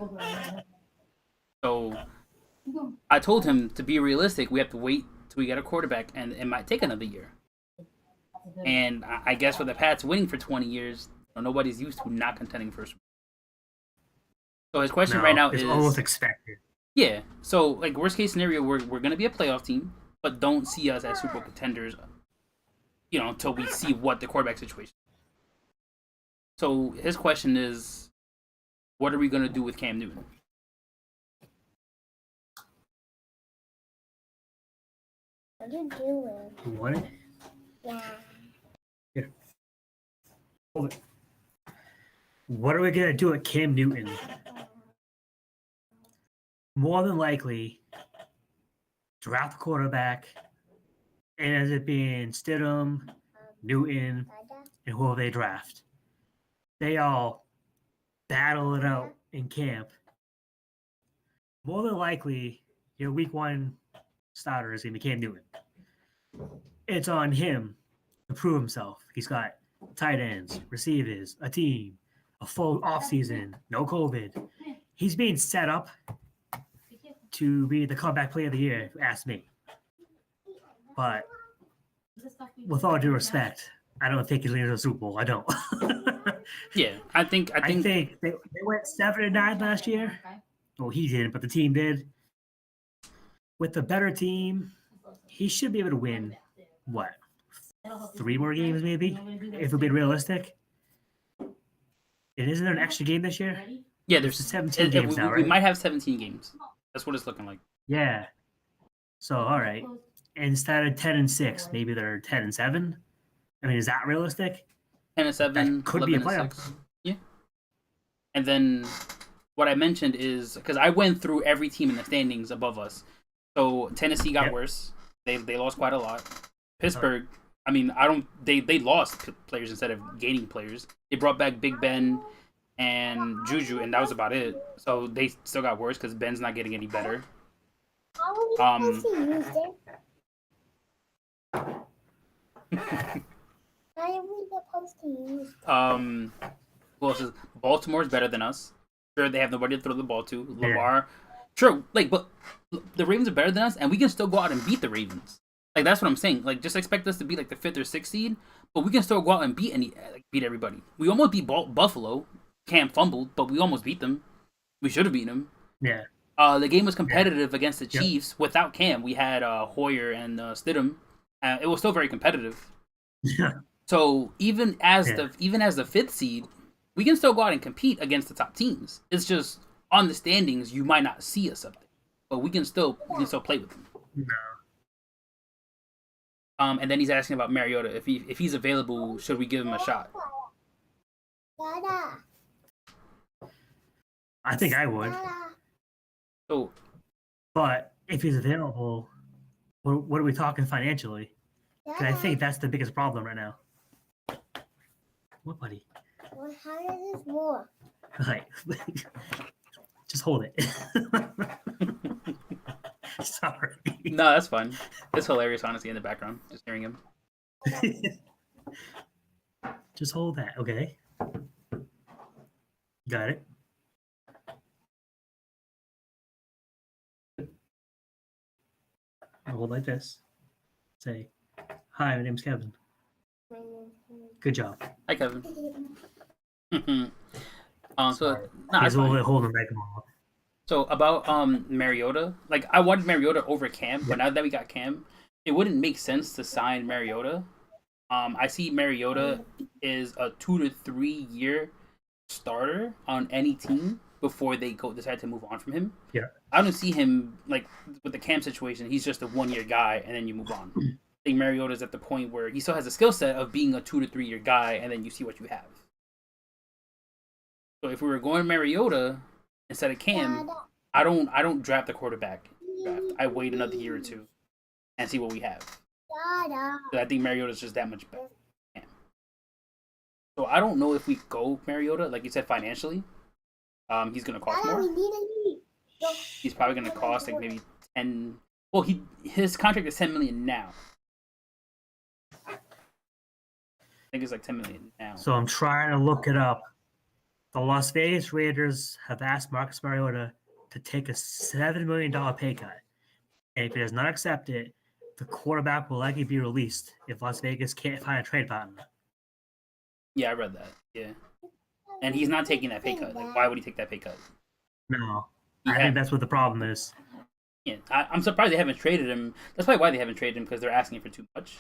So I told him to be realistic. We have to wait till we get a quarterback, and it might take another year. And I guess with the Pats winning for 20 years, nobody's used to not contending for. So his question right now it's is almost expected. yeah. So like worst case scenario, we're gonna be a playoff team, but don't see us as Super Bowl contenders. Until we see what the quarterback situation. So his question is, what are we gonna do with Cam Newton? What are you doing? You want it? Yeah. Here. Hold it. What are we gonna do with Cam Newton? More than likely, draft a quarterback, and ends up being Stidham, Newton, Dada. and whoever they draft. They all battle it out in camp. More than likely, your week one starter is gonna be Cam Newton. It's on him to prove himself. He's got tight ends, receivers, a team, a full offseason, no COVID. He's being set up to be the comeback player of the year, if you ask me. But with all due respect, I don't think he's leading to the Super Bowl. I don't. Yeah, I think I think they went 7-9 last year. Well, he didn't, but the team did. With a better team, he should be able to win, what, 3 more games maybe, if we're being realistic? And isn't there an extra game this year? yeah, There's there's 17 games now, we right? might have 17 games. That's what it's looking like. Yeah. So, all right. Instead of 10-6, maybe they're 10-7. I mean, is that realistic? 10-7, That could be a 11-6. Yeah. And then what I mentioned is because I went through every team in the standings above us. So Tennessee got Yep. worse. They lost quite a lot. Pittsburgh, I mean, they lost players instead of gaining players. They brought back Big Ben and Juju, and that was about it. So they still got worse because Ben's not getting any better. How are we supposed to use it? How are we supposed to use it? Who else is Baltimore's better than us? Sure, they have nobody to throw the ball to. Yeah. Lamar, sure, but the Ravens are better than us, and we can still go out and beat the Ravens. Like that's what I'm saying. Like just expect us to be like the 5th or 6th seed, but we can still go out and beat everybody. We almost beat Buffalo. Cam fumbled, but we almost beat them. We should have beaten them. Yeah. The game was competitive against the Yep. Chiefs without Cam. We had Hoyer and Stidham. It was still very competitive. Yeah. So even as Yeah. the 5th seed, we can still go out and compete against the top teams. It's just on the standings you might not see us up there, but we can still play with them. No. And then he's asking about Mariota. If he's available, should we give him a shot? I think I would. So, But if he's available, what are we talking financially? Because I think that's the biggest problem right now. What, buddy? Well, how does this work? Like, just hold it. Sorry. no, that's fine. It's hilarious, honestly, in the background, just hearing him. Just hold that, okay? Got it. Hold like this. Say, hi, my name's Kevin. Good job. Hi, Kevin. So Sorry. no, He's that's fine. holding back on. So about Mariota, like I wanted Mariota over Cam, but now that we got Cam, it wouldn't make sense to sign Mariota. I see Mariota is a 2 to 3 year starter on any team before they decide to move on from him. Yeah. I don't see him like with the Cam situation. He's just a 1 year guy, and then you move on. I think Mariota's at the point where he still has a skill set of being a 2 to 3 year guy, and then you see what you have. So if we were going Mariota instead of Cam, I don't draft the quarterback draft. I wait another year or two and see what we have. I think Mariota's just that much better. Than Cam. So I don't know if we go Mariota, like you said, financially. He's gonna cost more. He's probably gonna cost like maybe 10. Well, his contract is 10 million now. I think it's like 10 million now. So I'm trying to look it up. The Las Vegas Raiders have asked Marcus Mariota to take a $7 million pay cut. And if he does not accept it, the quarterback will likely be released if Las Vegas can't find a trade partner. Yeah, I read that. Yeah. And he's not taking that pay cut. Like, why would he take that pay cut? No. I think that's what the problem is. Yeah, I'm surprised they haven't traded him. That's probably why they haven't traded him, because they're asking for too much.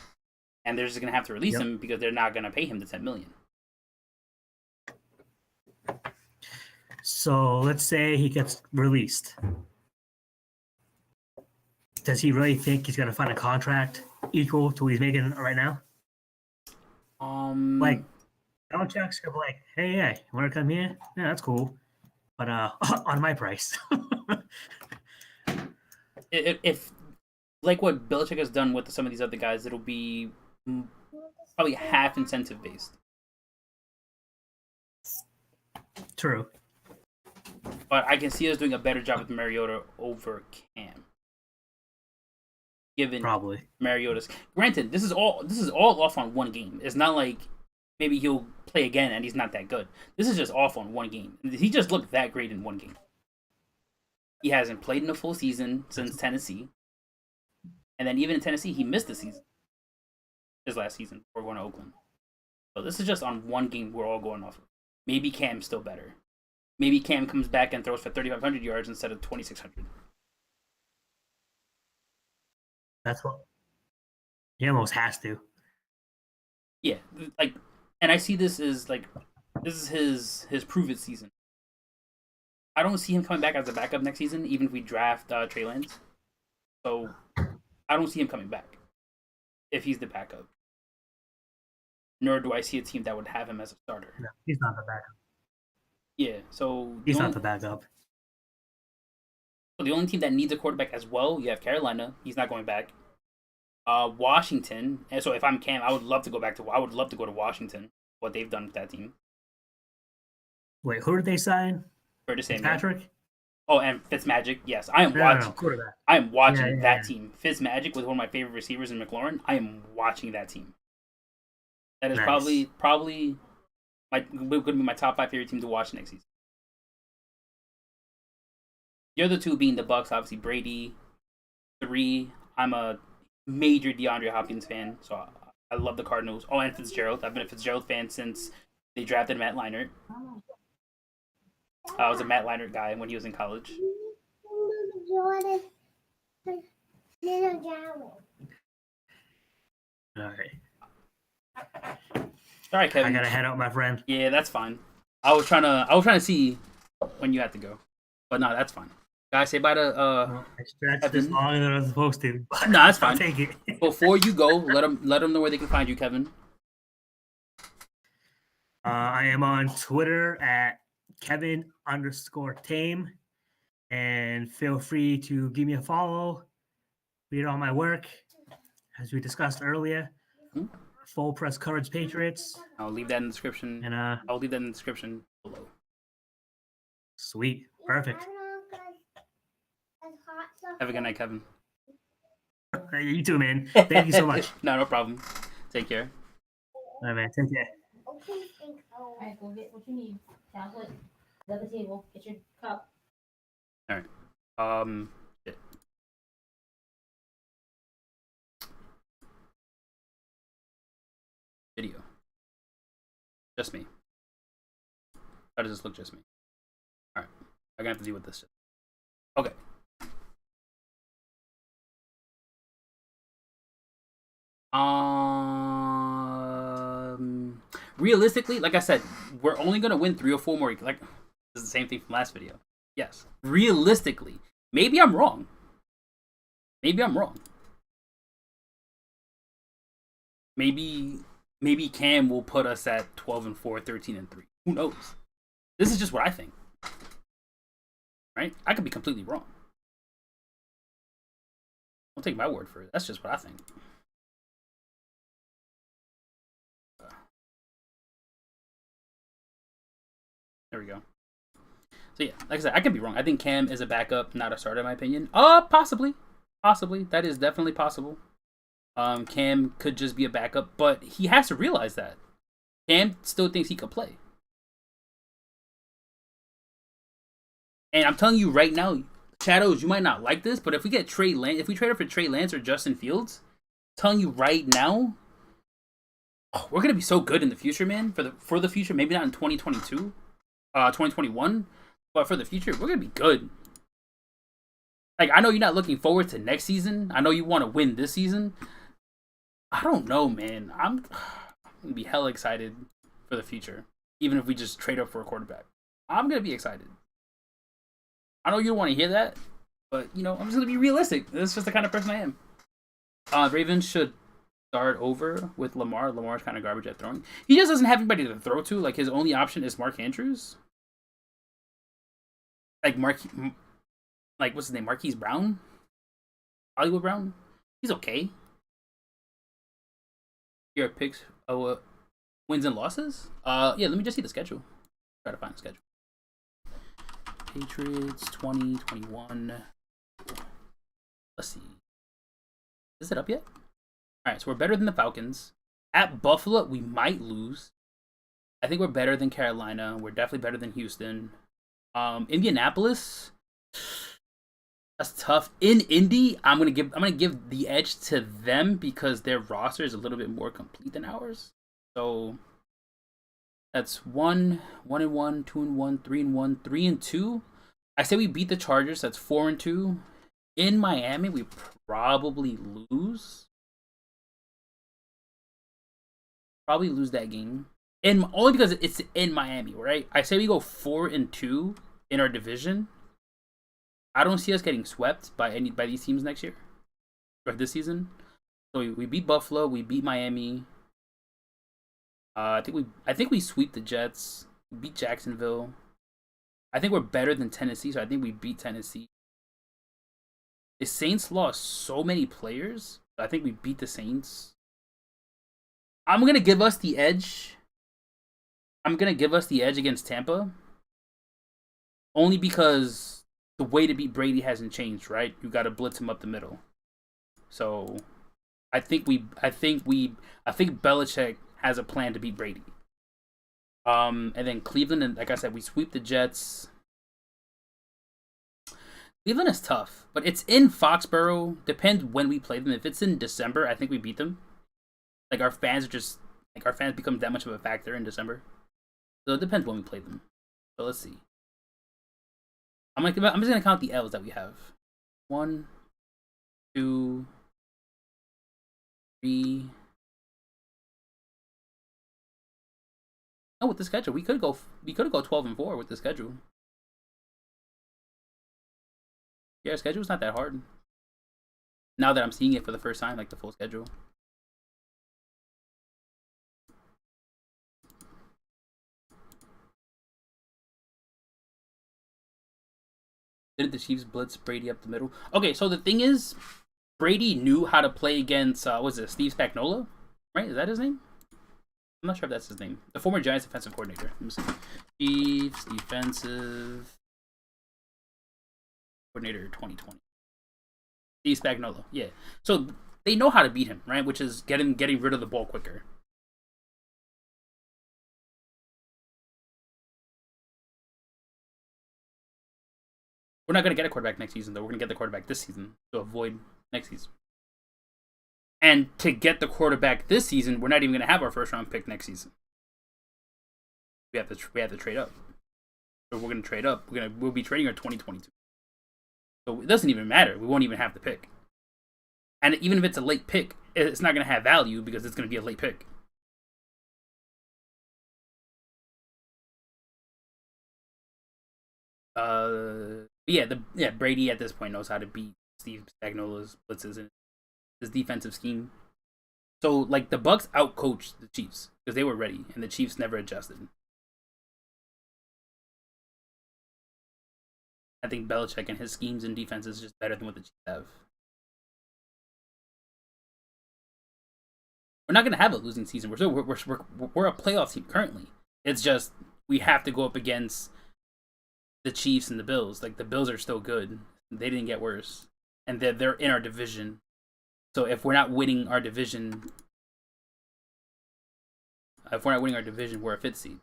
And they're just going to have to release him because they're not going to pay him the $10 million. So let's say he gets released. Does he really think he's going to find a contract equal to what he's making right now? Like, Belichick's gonna be like, hey, you want to come here? Yeah, that's cool. But on my price. if like what Belichick has done with some of these other guys, it'll be probably half incentive based. True. But I can see us doing a better job with Mariota over Cam. Given probably Mariota's, granted, this is all off on one game. It's not like maybe he'll play again and he's not that good. This is just off on one game. He just looked that great in one game. He hasn't played in a full season since Tennessee, and then even in Tennessee, he missed the season. His last season before going to Oakland. So this is just on one game we're all going off of. Maybe Cam's still better. Maybe Cam comes back and throws for 3,500 yards instead of 2,600. That's what he almost has to. Yeah, like, and I see this as like, this is his prove it season. I don't see him coming back as a backup next season, even if we draft Trey Lance. So I don't see him coming back if he's the backup. Nor do I see a team that would have him as a starter. No, he's not the backup. Yeah, so he's not the backup. So the only team that needs a quarterback as well, you have Carolina. He's not going back. Washington. And so if I'm Cam, I would love to go to Washington. What they've done with that team. Wait, who did they sign? Patrick. Oh, and Fitzmagic. Yes, I am watching. Quarterback. I am watching that team. Fitzmagic with one of my favorite receivers in McLaurin. I am watching that team. That is nice. probably going to be my top 5 favorite team to watch next season. The other two being the Bucks, obviously Brady. 3, I'm a major DeAndre Hopkins fan, so I love the Cardinals. Oh, and Fitzgerald. I've been a Fitzgerald fan since they drafted Matt Leinart. I was a Matt Leinart guy when he was in college. All right, Kevin. I gotta head out, my friend. Yeah, that's fine. I was trying to see when you had to go, but no, that's fine. Guys, say bye to Well, I stretched this Evan. longer than I was supposed to. No, that's fine. I'll take it. Before you go, let them know where they can find you, Kevin. I am on Twitter at Kevin_Tame, and feel free to give me a follow. Read all my work, as we discussed earlier. Full press coverage Patriots. I'll leave that in the description. And I'll leave that in the description below. Sweet, perfect. Have a good night, Kevin. You too, man. Thank you so much. No problem. Take care. All right, man. Take care. All right, go get what you need. Tablet, at the table. Get your cup. All right. Shit. Video. Just me. How does this look? Just me. All right. I'm gonna have to deal with this. Okay. Realistically, like I said, we're only gonna win 3 or 4 more. Like, this is the same thing from last video. Yes. Realistically, maybe I'm wrong. Maybe I'm wrong. Maybe Cam will put us at 12-4, 13-3. Who knows? This is just what I think. Right? I could be completely wrong. Don't take my word for it. That's just what I think. There we go. So yeah, like I said, I could be wrong. I think Cam is a backup, not a starter, in my opinion. Possibly. That is definitely possible. Cam could just be a backup, but he has to realize that. Cam still thinks he could play. And I'm telling you right now, Shadows, you might not like this, but if we get Trey Lance, if we trade up for Trey Lance or Justin Fields, I'm telling you right now, we're gonna be so good in the future, man. For the future, maybe not in 2022. 2021, but for the future, we're gonna be good. Like, I know you're not looking forward to next season. I know you want to win this season. I don't know, man. I'm gonna be hella excited for the future, even if we just trade up for a quarterback. I'm gonna be excited. I know you don't want to hear that, but I'm just gonna be realistic. This is just the kind of person I am. Ravens should start over with Lamar. Lamar's kind of garbage at throwing. He just doesn't have anybody to throw to. Like, his only option is Mark Andrews. Like, what's his name? Marquise Brown? Hollywood Brown? He's okay. Your picks. Wins and losses? Yeah, let me just see the schedule. Try to find the schedule. Patriots 2021. Let's see. Is it up yet? Alright, so we're better than the Falcons. At Buffalo, we might lose. I think we're better than Carolina. We're definitely better than Houston. Indianapolis, that's tough. In Indy, I'm gonna give the edge to them because their roster is a little bit more complete than ours. So that's 1-1, 2-1, 3-1, 3-2. I say we beat the Chargers. That's 4-2. In Miami, we probably lose. Probably lose that game. And only because it's in Miami, right? I say we go 4-2 in our division. I don't see us getting swept by these teams next year or this season. So we beat Buffalo, we beat Miami. I think we sweep the Jets, we beat Jacksonville. I think we're better than Tennessee, so I think we beat Tennessee. The Saints lost so many players. I think we beat the Saints. I'm gonna give us the edge. Against Tampa. Only because the way to beat Brady hasn't changed, right? You got to blitz him up the middle. So, I think Belichick has a plan to beat Brady. And then Cleveland, and like I said, we sweep the Jets. Cleveland is tough, but it's in Foxborough. Depends when we play them. If it's in December, I think we beat them. Like, our fans become that much of a factor in December. So it depends when we play them. So let's see. I'm just gonna count the L's that we have. 1, 2, 3. Oh, with the schedule, we could go 12-4 with the schedule. Yeah, schedule's not that hard. Now that I'm seeing it for the first time, like the full schedule. Didn't the Chiefs blitz Brady up the middle? Okay, so the thing is, Brady knew how to play against, was it Steve Spagnuolo? Right? Is that his name? I'm not sure if that's his name. The former Giants defensive coordinator. Let me see. Chiefs defensive coordinator 2020. Steve Spagnuolo. Yeah. So they know how to beat him, right? Which is getting rid of the ball quicker. We're not going to get a quarterback next season, though. We're going to get the quarterback this season to avoid next season. And to get the quarterback this season, we're not even going to have our first round pick next season. We have to trade up. So we're going to trade up. We'll be trading our 2022. So it doesn't even matter. We won't even have the pick. And even if it's a late pick, it's not going to have value because it's going to be a late pick. Brady at this point knows how to beat Steve Spagnuolo's blitzes and his defensive scheme. So like the Bucks outcoached the Chiefs because they were ready and the Chiefs never adjusted. I think Belichick and his schemes and defense is just better than what the Chiefs have. We're not going to have a losing season. We're a playoff team currently. It's just we have to go up against the Chiefs and the Bills. Like the Bills are still good. They didn't get worse, and they're in our division. So if we're not winning our division, we're a fifth seed.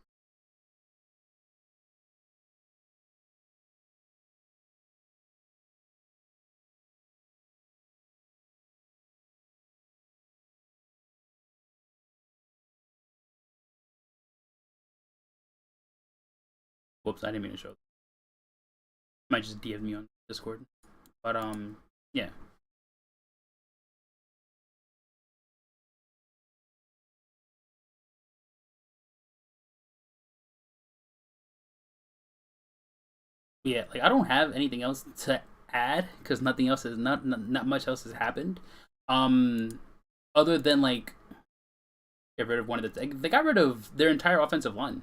Whoops, I didn't mean to show. Might just DM me on Discord, but yeah. Yeah, like I don't have anything else to add because nothing else is not much else has happened. Other than like get rid of one of the they got rid of their entire offensive line.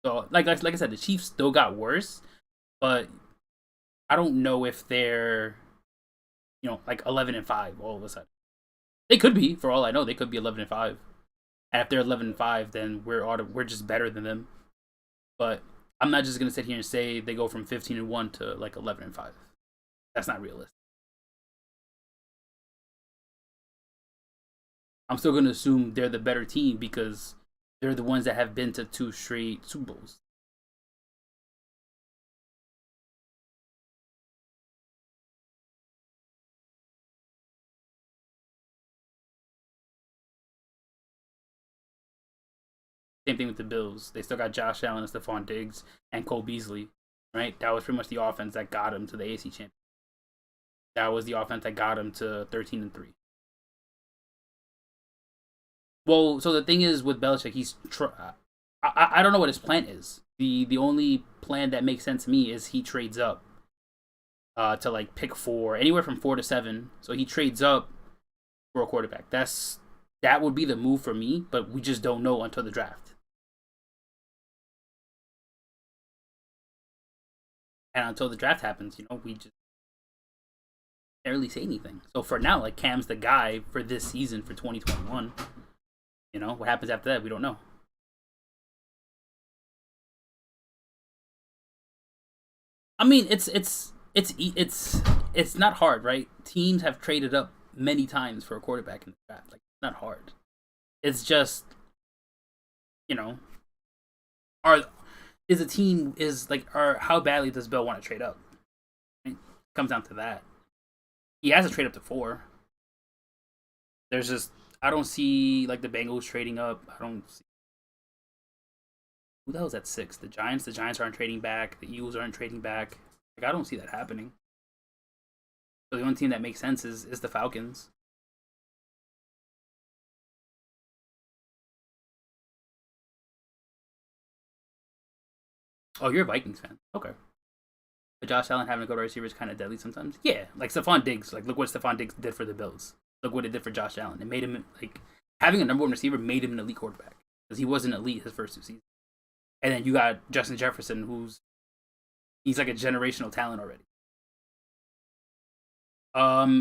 So like I said, the Chiefs still got worse, but I don't know if they're like 11-5 all of a sudden. They could be, for all I know, they could be 11-5. And if they're 11-5, then we're just better than them. But I'm not just gonna sit here and say they go from 15-1 to like 11-5. That's not realistic. I'm still gonna assume they're the better team because they're the ones that have been to 2 straight Super Bowls. Same thing with the Bills. They still got Josh Allen and Stephon Diggs and Cole Beasley, right? That was pretty much the offense that got him to the AC champion. That was the offense that got him to 13-3. Well, so the thing is with Belichick, I don't know what his plan is. The only plan that makes sense to me is he trades up to like pick 4, anywhere from 4 to 7. So he trades up for a quarterback. That would be the move for me, but we just don't know until the draft. And until the draft happens, we just can't really say anything. So for now, like Cam's the guy for this season for 2021. What happens after that, we don't know. I mean, it's not hard, right? Teams have traded up many times for a quarterback in the draft. Like, it's not hard. It's just, how badly does Bill want to trade up? It comes down to that. He has to trade up to 4. There's just I don't see like the Bengals trading up. I don't see who the hell's at 6. The Giants. The Giants aren't trading back. The Eagles aren't trading back. Like I don't see that happening. So the only team that makes sense is the Falcons. Oh, you're a Vikings fan. Okay. But Josh Allen having to go to receiver is kind of deadly sometimes. Yeah, like Stephon Diggs. Like, look what Stephon Diggs did for the Bills. Look what it did for Josh Allen. It made him, like, having a number one receiver made him an elite quarterback. Because he wasn't elite his first 2 seasons. And then you got Justin Jefferson, he's like a generational talent already.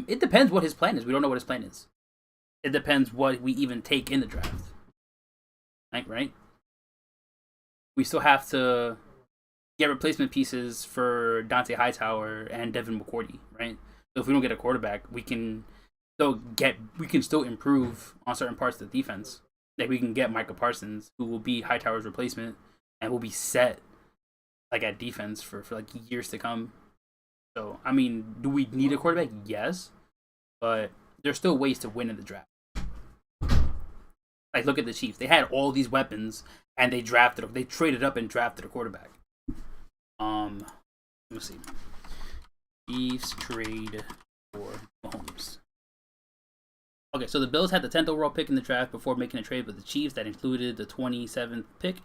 It depends what his plan is. We don't know what his plan is. It depends what we even take in the draft. Like, right? We still have to get replacement pieces for Dante Hightower and Devin McCourty, right? So if we don't get a quarterback, we can still improve on certain parts of the defense. Like, we can get Micah Parsons, who will be Hightower's replacement, and will be set like at defense for like years to come. So, I mean, do we need a quarterback? Yes, but there's still ways to win in the draft. Like, look at the Chiefs. They had all these weapons, and they traded up and drafted a quarterback. Let me see. Chiefs trade for Mahomes. Okay, so the Bills had the 10th overall pick in the draft before making a trade with the Chiefs that included the 27th pick,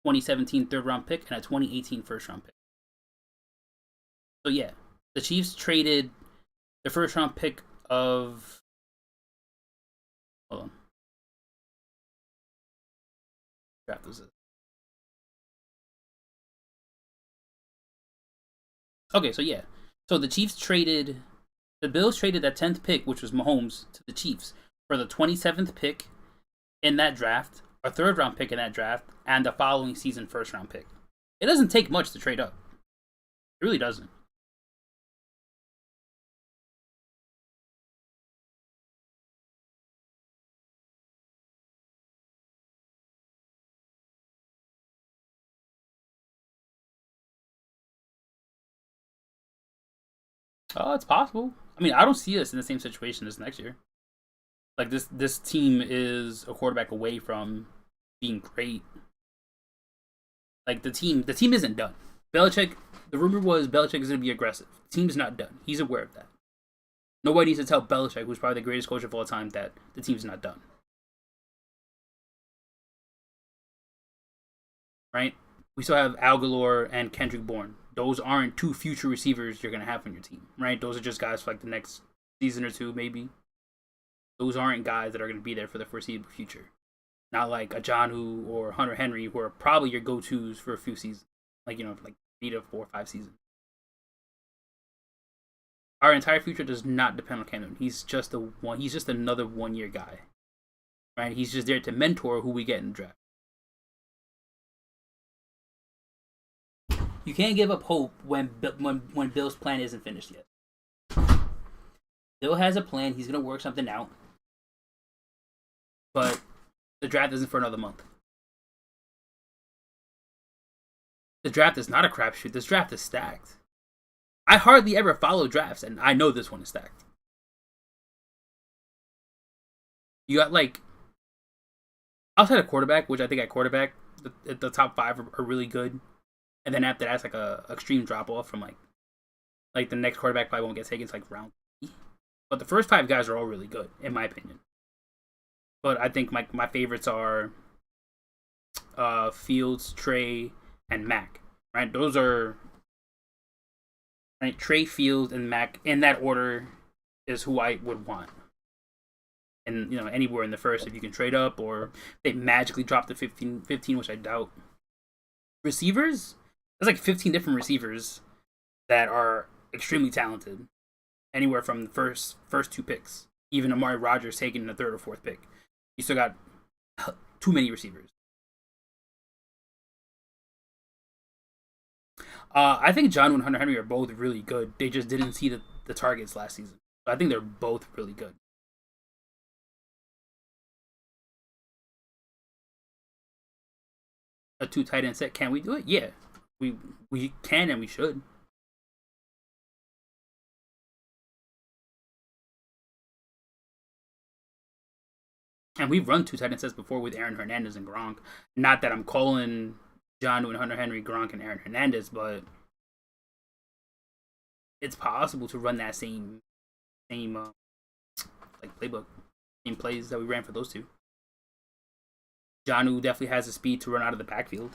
2017 third-round pick, and a 2018 first-round pick. So, yeah, the Chiefs traded the first-round pick of... Hold on. Draft was it? Okay, so yeah. So the Bills traded that 10th pick, which was Mahomes, to the Chiefs for the 27th pick in that draft, a third-round pick in that draft, and the following season first-round pick. It doesn't take much to trade up. It really doesn't. Oh, it's possible. I mean, I don't see us in the same situation as next year. Like, this team is a quarterback away from being great. Like, the team isn't done. Belichick, the rumor was Belichick is going to be aggressive. The team's not done. He's aware of that. Nobody needs to tell Belichick, who's probably the greatest coach of all time, that the team's not done. Right? We still have Al Galore and Kendrick Bourne. Those aren't 2 future receivers you're going to have on your team, right? Those are just guys for like the next season or 2, maybe. Those aren't guys that are going to be there for the foreseeable future. Not like a Jonnu or Hunter Henry, who are probably your go-tos for a few seasons. Like, like 3 to 4 or 5 seasons. Our entire future does not depend on Cam Newton. He's just another 1-year guy. Right? He's just there to mentor who we get in the draft. You can't give up hope when Bill's plan isn't finished yet. Bill has a plan. He's going to work something out. But the draft isn't for another month. The draft is not a crapshoot. This draft is stacked. I hardly ever follow drafts, and I know this one is stacked. You got, like, outside of quarterback, which I think at quarterback, the top 5 are really good. And then after that, it's like a extreme drop off from like the next quarterback probably won't get taken. It's like round 3. But the first 5 guys are all really good, in my opinion. But I think my favorites are Fields, Trey, and Mac. Right, those are right. Trey, Fields, and Mac in that order is who I would want. And anywhere in the first, if you can trade up or they magically drop to 15, which I doubt. Receivers. There's like 15 different receivers that are extremely talented. Anywhere from the first 2 picks. Even Amari Rodgers taking the 3rd or 4th pick. You still got too many receivers. I think Jonnu and Hunter Henry are both really good. They just didn't see the targets last season. So I think they're both really good. A 2 tight end set. Can we do it? Yeah. We can and we should. And we've run 2 tight end sets before with Aaron Hernandez and Gronk. Not that I'm calling Jonnu and Hunter Henry, Gronk, and Aaron Hernandez, but it's possible to run that same like playbook, same plays that we ran for those 2. Jonnu definitely has the speed to run out of the backfield.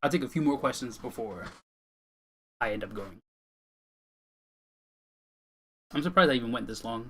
I'll take a few more questions before I end up going. I'm surprised I even went this long.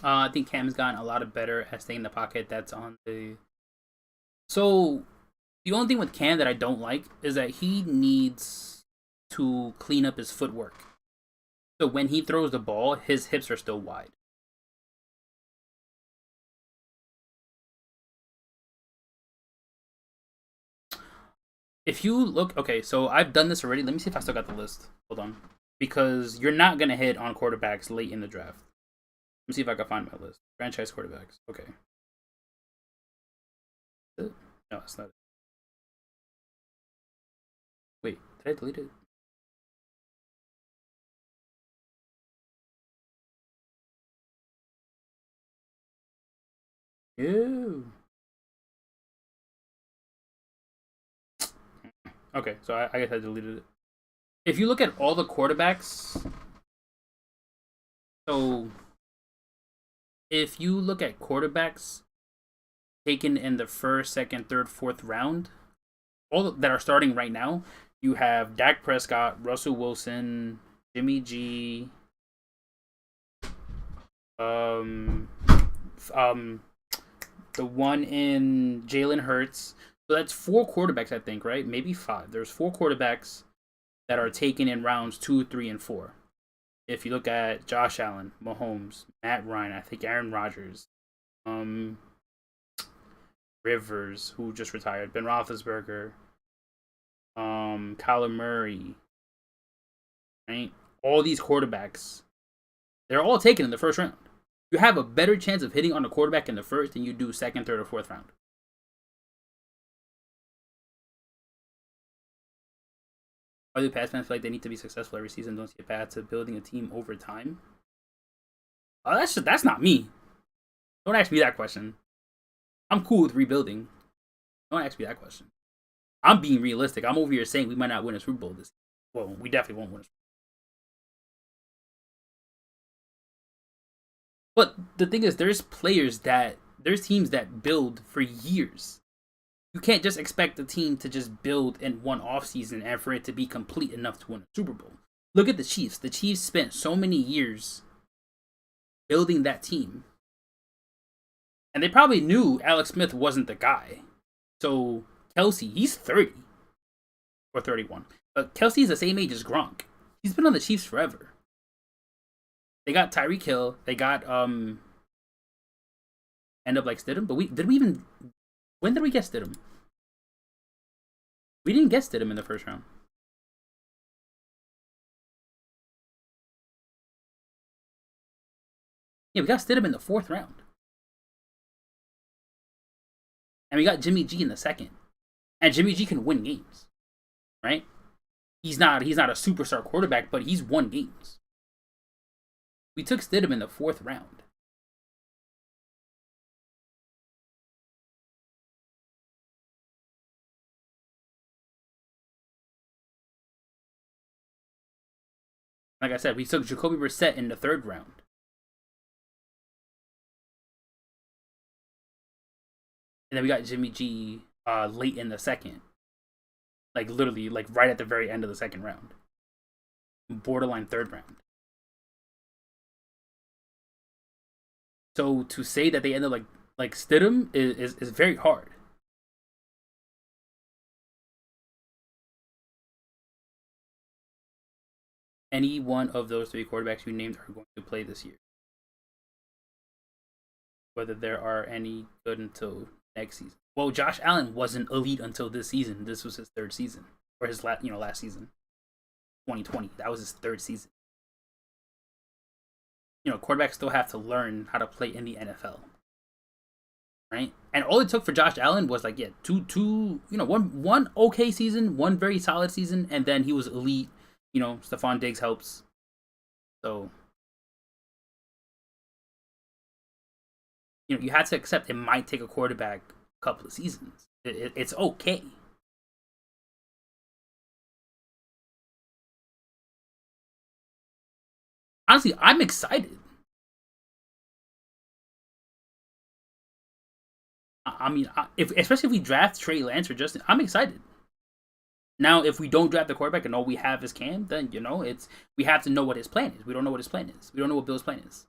I think Cam's gotten a lot better at staying in the pocket. That's on the. So, the only thing with Cam that I don't like is that he needs to clean up his footwork. So when he throws the ball, his hips are still wide. If you look, okay, so I've done this already. Let me see if I still got the list. Hold on. Because you're not going to hit on quarterbacks late in the draft. Let me see if I can find my list. Franchise quarterbacks. Okay. No, it's not it. Wait, did I delete it? Ew. Okay, so I guess I deleted it. If you look at all the quarterbacks, so if you look at quarterbacks taken in the first, second, third, fourth round, all that are starting right now, you have Dak Prescott, Russell Wilson, Jimmy G, the one in Jalen Hurts. So that's 4 quarterbacks, I think, right? Maybe 5. There's 4 quarterbacks that are taken in rounds 2, 3, and 4. If you look at Josh Allen, Mahomes, Matt Ryan, I think Aaron Rodgers, Rivers, who just retired, Ben Roethlisberger, Kyler Murray, right? All these quarterbacks, they're all taken in the first round. You have a better chance of hitting on a quarterback in the first than you do second, third, or fourth round. Why do Pats fans feel like they need to be successful every season? Don't see a path to building a team over time. That's not me. Don't ask me that question. I'm cool with rebuilding. Don't ask me that question. I'm being realistic. I'm over here saying we might not win a Super Bowl this year. Well, we definitely won't win a Super Bowl. But the thing is, there's teams that build for years. You can't just expect the team to just build in one offseason and for it to be complete enough to win a Super Bowl. Look at the Chiefs. The Chiefs spent so many years building that team. And they probably knew Alex Smith wasn't the guy. So Kelsey, he's 30 or 31. But Kelsey's the same age as Gronk. He's been on the Chiefs forever. They got Tyreek Hill. They got end up like Stidham. But when did we get Stidham? We didn't get Stidham in the first round. Yeah, we got Stidham in the 4th round. And we got Jimmy G in the 2nd. And Jimmy G can win games. Right? He's not a superstar quarterback, but he's won games. We took Stidham in the 4th round. Like I said, we took Jacoby Brissett in the 3rd round. And then we got Jimmy G late in the 2nd. Like literally, like right at the very end of the 2nd round. Borderline 3rd round. So to say that they end up like Stidham is very hard. Any one of those 3 quarterbacks you named are going to play this year. Whether there are any good until next season. Well, Josh Allen wasn't elite until this season. This was his third season, or his last season, 2020. That was his third season. Quarterbacks still have to learn how to play in the NFL, right? And all it took for Josh Allen was one okay season, one very solid season, and then he was elite. Stephon Diggs helps. So, you had to accept it might take a quarterback a couple of seasons. It's okay. Honestly, I'm excited. I mean, especially if we draft Trey Lance or Justin, I'm excited. Now, if we don't draft the quarterback and all we have is Cam, then we have to know what his plan is. We don't know what his plan is. We don't know what Bill's plan is.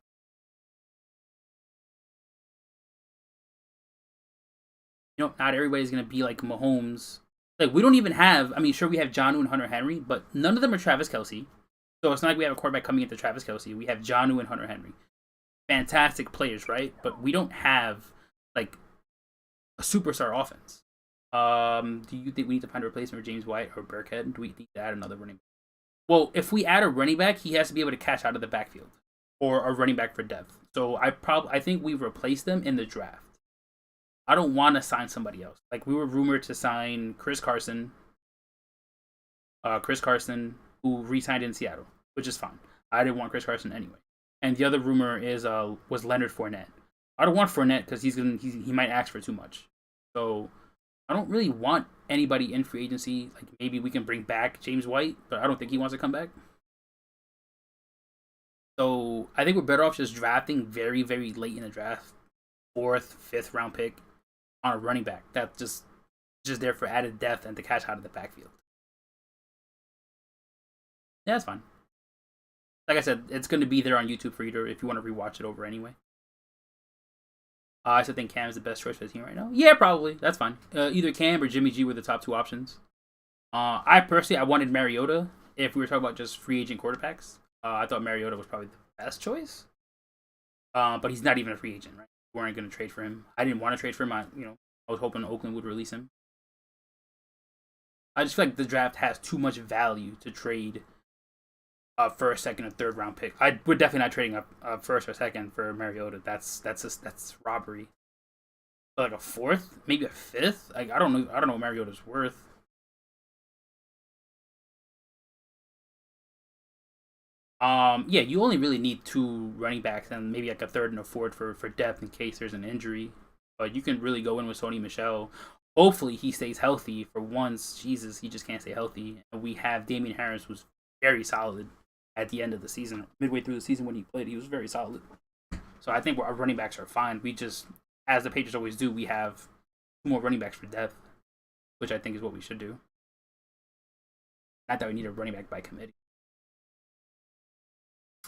Not everybody's gonna be like Mahomes. Like, we don't even have. I mean, sure, we have Jonnu and Hunter Henry, but none of them are Travis Kelce. So it's not like we have a quarterback coming into Travis Kelce. We have Jonnu and Hunter Henry. Fantastic players, right? But we don't have like a superstar offense. Do you think we need to find a replacement for James White or Burkhead? Do we need to add another running back? Well, if we add a running back, he has to be able to catch out of the backfield, or a running back for depth. So I think we replaced them in the draft. I don't want to sign somebody else. Like, we were rumored to sign Chris Carson. Who re-signed in Seattle, which is fine. I didn't want Chris Carson anyway. And the other rumor was Leonard Fournette. I don't want Fournette because he might ask for too much. So I don't really want anybody in free agency. Like, maybe we can bring back James White, but I don't think he wants to come back. So I think we're better off just drafting very, very late in the draft, 4th, 5th round pick on a running back that's just there for added depth and to catch out of the backfield. Yeah, that's fine. Like I said, it's going to be there on YouTube for you if you want to rewatch it over anyway. I still think Cam is the best choice for the team right now. Yeah, probably. That's fine. Either Cam or Jimmy G were the top two options. I wanted Mariota if we were talking about just free agent quarterbacks. I thought Mariota was probably the best choice. But he's not even a free agent, right? We weren't going to trade for him. I didn't want to trade for him. I was hoping Oakland would release him. I just feel like the draft has too much value to trade a first, second, or third round pick. We're definitely not trading a first or second for Mariota. That's robbery. But like a 4th, maybe a 5th. Like, I don't know what Mariota's worth. Yeah, you only really need 2 running backs and maybe like a 3rd and a 4th for depth in case there's an injury. But you can really go in with Sony Michel. Hopefully he stays healthy for once. Jesus, he just can't stay healthy. And we have Damian Harris, who's very solid at the end of the season. Midway through the season when he played, he was very solid. So I think our running backs are fine. We just, as the Patriots always do, we have 2 more running backs for depth, which I think is what we should do. Not that we need a running back by committee.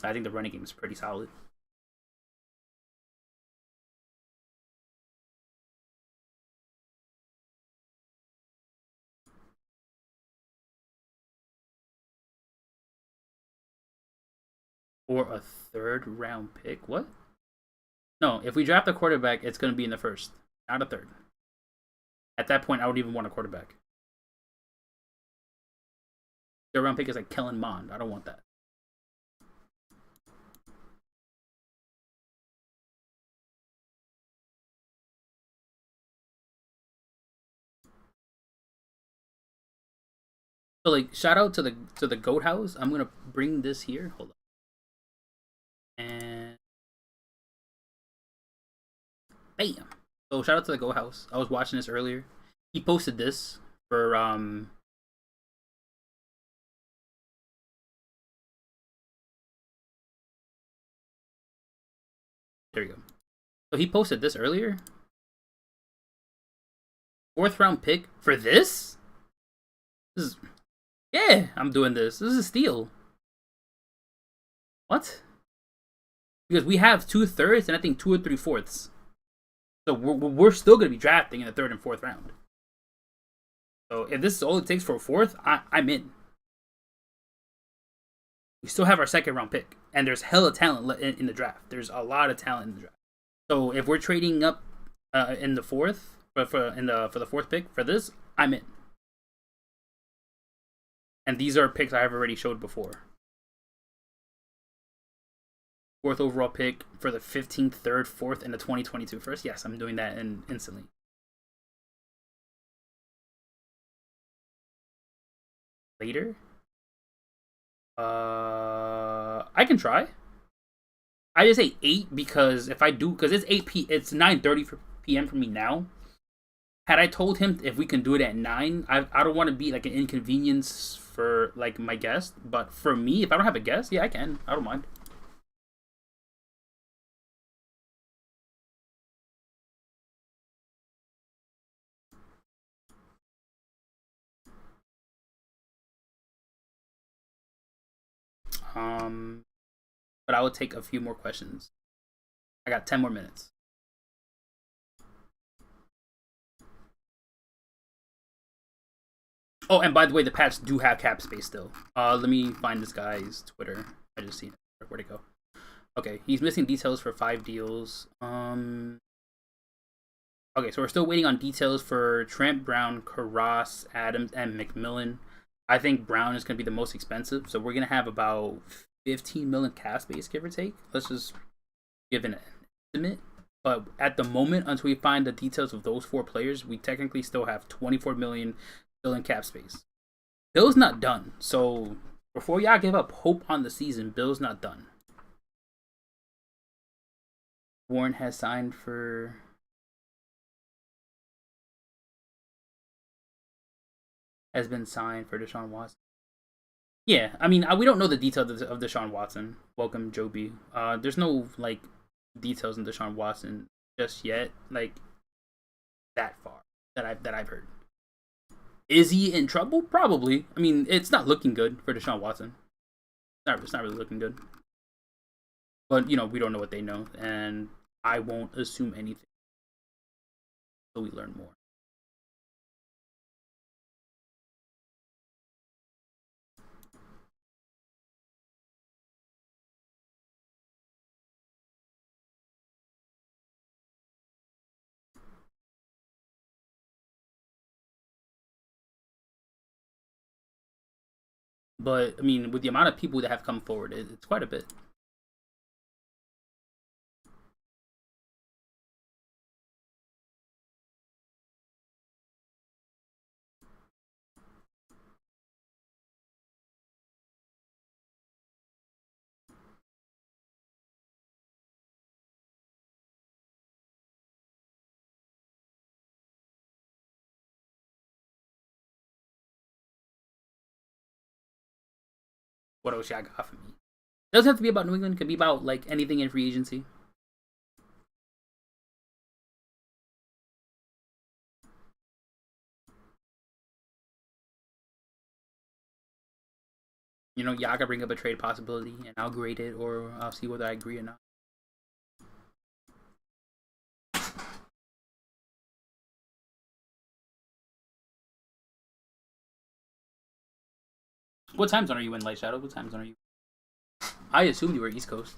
I think the running game is pretty solid. Or a 3rd round pick? What? No, if we draft a quarterback, it's going to be in the 1st, not a 3rd. At that point, I would even want a quarterback. 3rd round pick is like Kellen Mond. I don't want that. So, like, shout out to the Goat House. I'm gonna bring this here. Hold on. And bam. So shout out to the Goat House. I was watching this earlier. He posted this for there you go. So he posted this earlier. 4th round pick for this? This is, yeah, I'm doing this. This is a steal. What? Because we have 2 3rds and I think 2 or 3 4ths. So we're still going to be drafting in the 3rd and 4th round. So if this is all it takes for a 4th, I'm in. We still have our 2nd round pick. And there's hella talent in the draft. There's a lot of talent in the draft. So if we're trading up in the 4th, But for the fourth pick for this, I'm in. And these are picks I have already showed before. Fourth overall pick for the 15th, 3rd, 4th, and the 2022 first. Yes, I'm doing that instantly. Later? I can try. I just say 8 because if I do, because it's 8 it's 9:30 p.m. for me now. Had I told him if we can do it at 9, I don't want to be like an inconvenience for like my guest, but for me, if I don't have a guest, yeah, I can. I don't mind. But I will take a few more questions. I got 10 more minutes. Oh, and by the way, the Pats do have cap space still. Let me find this guy's Twitter. I just seen it. Where'd it go? Okay, he's missing details for 5 deals. Okay, so we're still waiting on details for Trent Brown, Karras, Adams, and McMillan. I think Brown is going to be the most expensive, so we're going to have about 15 million cap space, give or take. Let's just give an estimate. But at the moment, until we find the details of those 4 players, we technically still have 24 million still in cap space. Bill's not done, so before y'all give up hope on the season, Bill's not done. Warren has signed for... has been signed for Deshaun Watson. Yeah, I mean, we don't know the details of Deshaun Watson. Welcome, Joby. There's no, like, details in Deshaun Watson just yet, like, that far that I've heard. Is he in trouble? Probably. I mean, it's not looking good for Deshaun Watson. It's not really looking good. But, you know, we don't know what they know, and I won't assume anything until we learn more. But, I mean, with the amount of people that have come forward, it's quite a bit. What else y'all got for me? It doesn't have to be about New England. It could be about, like, anything in free agency. You know, y'all can bring up a trade possibility, and I'll grade it, or I'll see whether I agree or not. What time zone are you in, Light Shadow? What time zone are you? I assumed you were East Coast.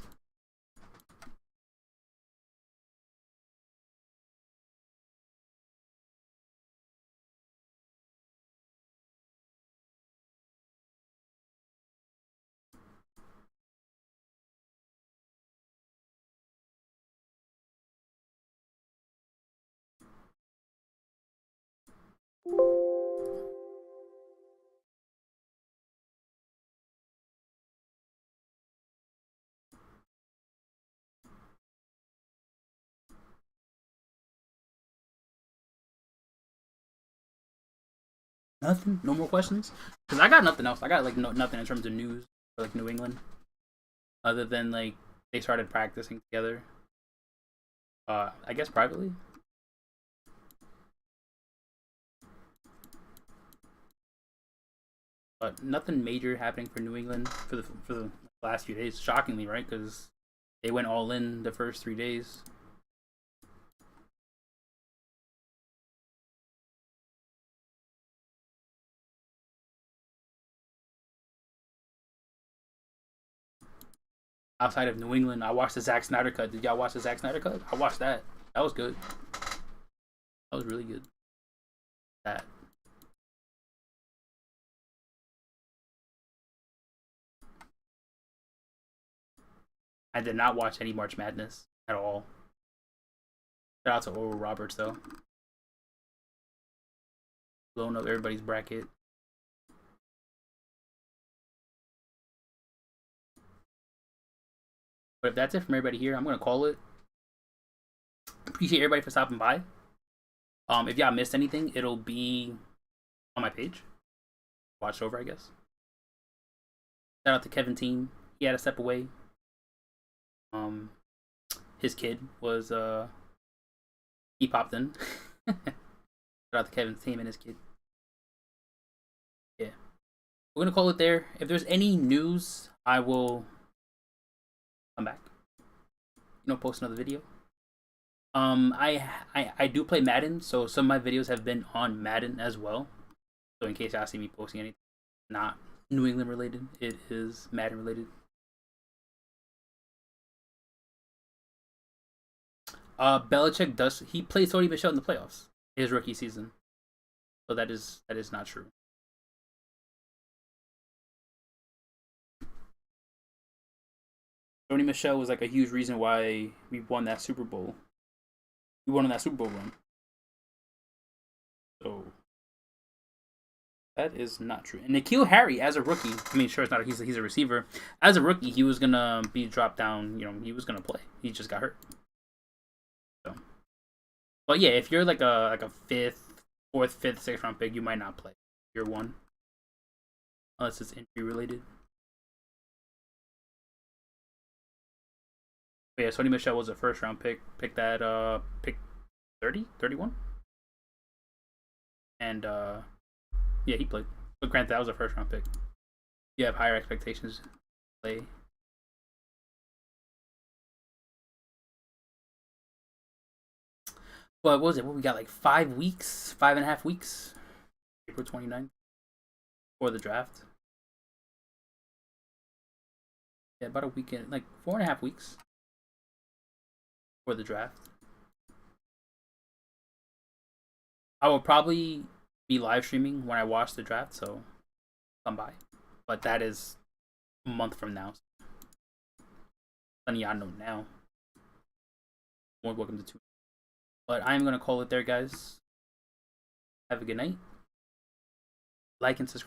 Nothing? No more questions? Because I got nothing else. I got, like, nothing in terms of news for, like, New England. Other than, like, they started practicing together. I guess privately. But nothing major happening for New England for the last few days. Shockingly, right? Because they went all in the first 3 days. Outside of New England, I watched the Zack Snyder cut. Did y'all watch the Zack Snyder cut? I watched that. That was good. That That was really good. That. I did not watch any March Madness at all. Shout out to Oral Roberts though. Blowing up everybody's bracket. But if that's it from everybody here, I'm gonna call it. Appreciate everybody for stopping by. If y'all missed anything, it'll be on my page. Watch over, I guess. Shout out to Kevin Team. He had to step away. His kid was he popped in. Shout out to Kevin's Team and his kid. Yeah. We're gonna call it there. If there's any news, I will come back. Post another video. I do play Madden, so some of my videos have been on Madden as well. So in case y'all see me posting anything not New England related, it is Madden related. Belichick he played Sony Michel in the playoffs his rookie season, so that is not true. Sony Michel was like a huge reason why we won that Super Bowl. We won on that Super Bowl run. So that is not true. And N'Keal Harry, as a rookie, I mean, sure, it's not. He's a receiver. As a rookie, he was gonna be dropped down. He was gonna play. He just got hurt. So, but yeah, if you're like a fourth, fifth, sixth round pick, you might not play year one, unless it's injury related. But yeah, Sony Michel was a first round pick. Pick 30, 31. And yeah, he played. But granted, that was a first round pick. You have higher expectations to play. But what was it? What we got, like 5.5 weeks? April 29th for the draft. Yeah, about a weekend, like 4.5 weeks for the draft. I will probably be live streaming when I watch the draft, so come by. But that is a month from now. None of y'all know now. More welcome to two. But I'm gonna call it there, guys. Have a good night. Like and subscribe.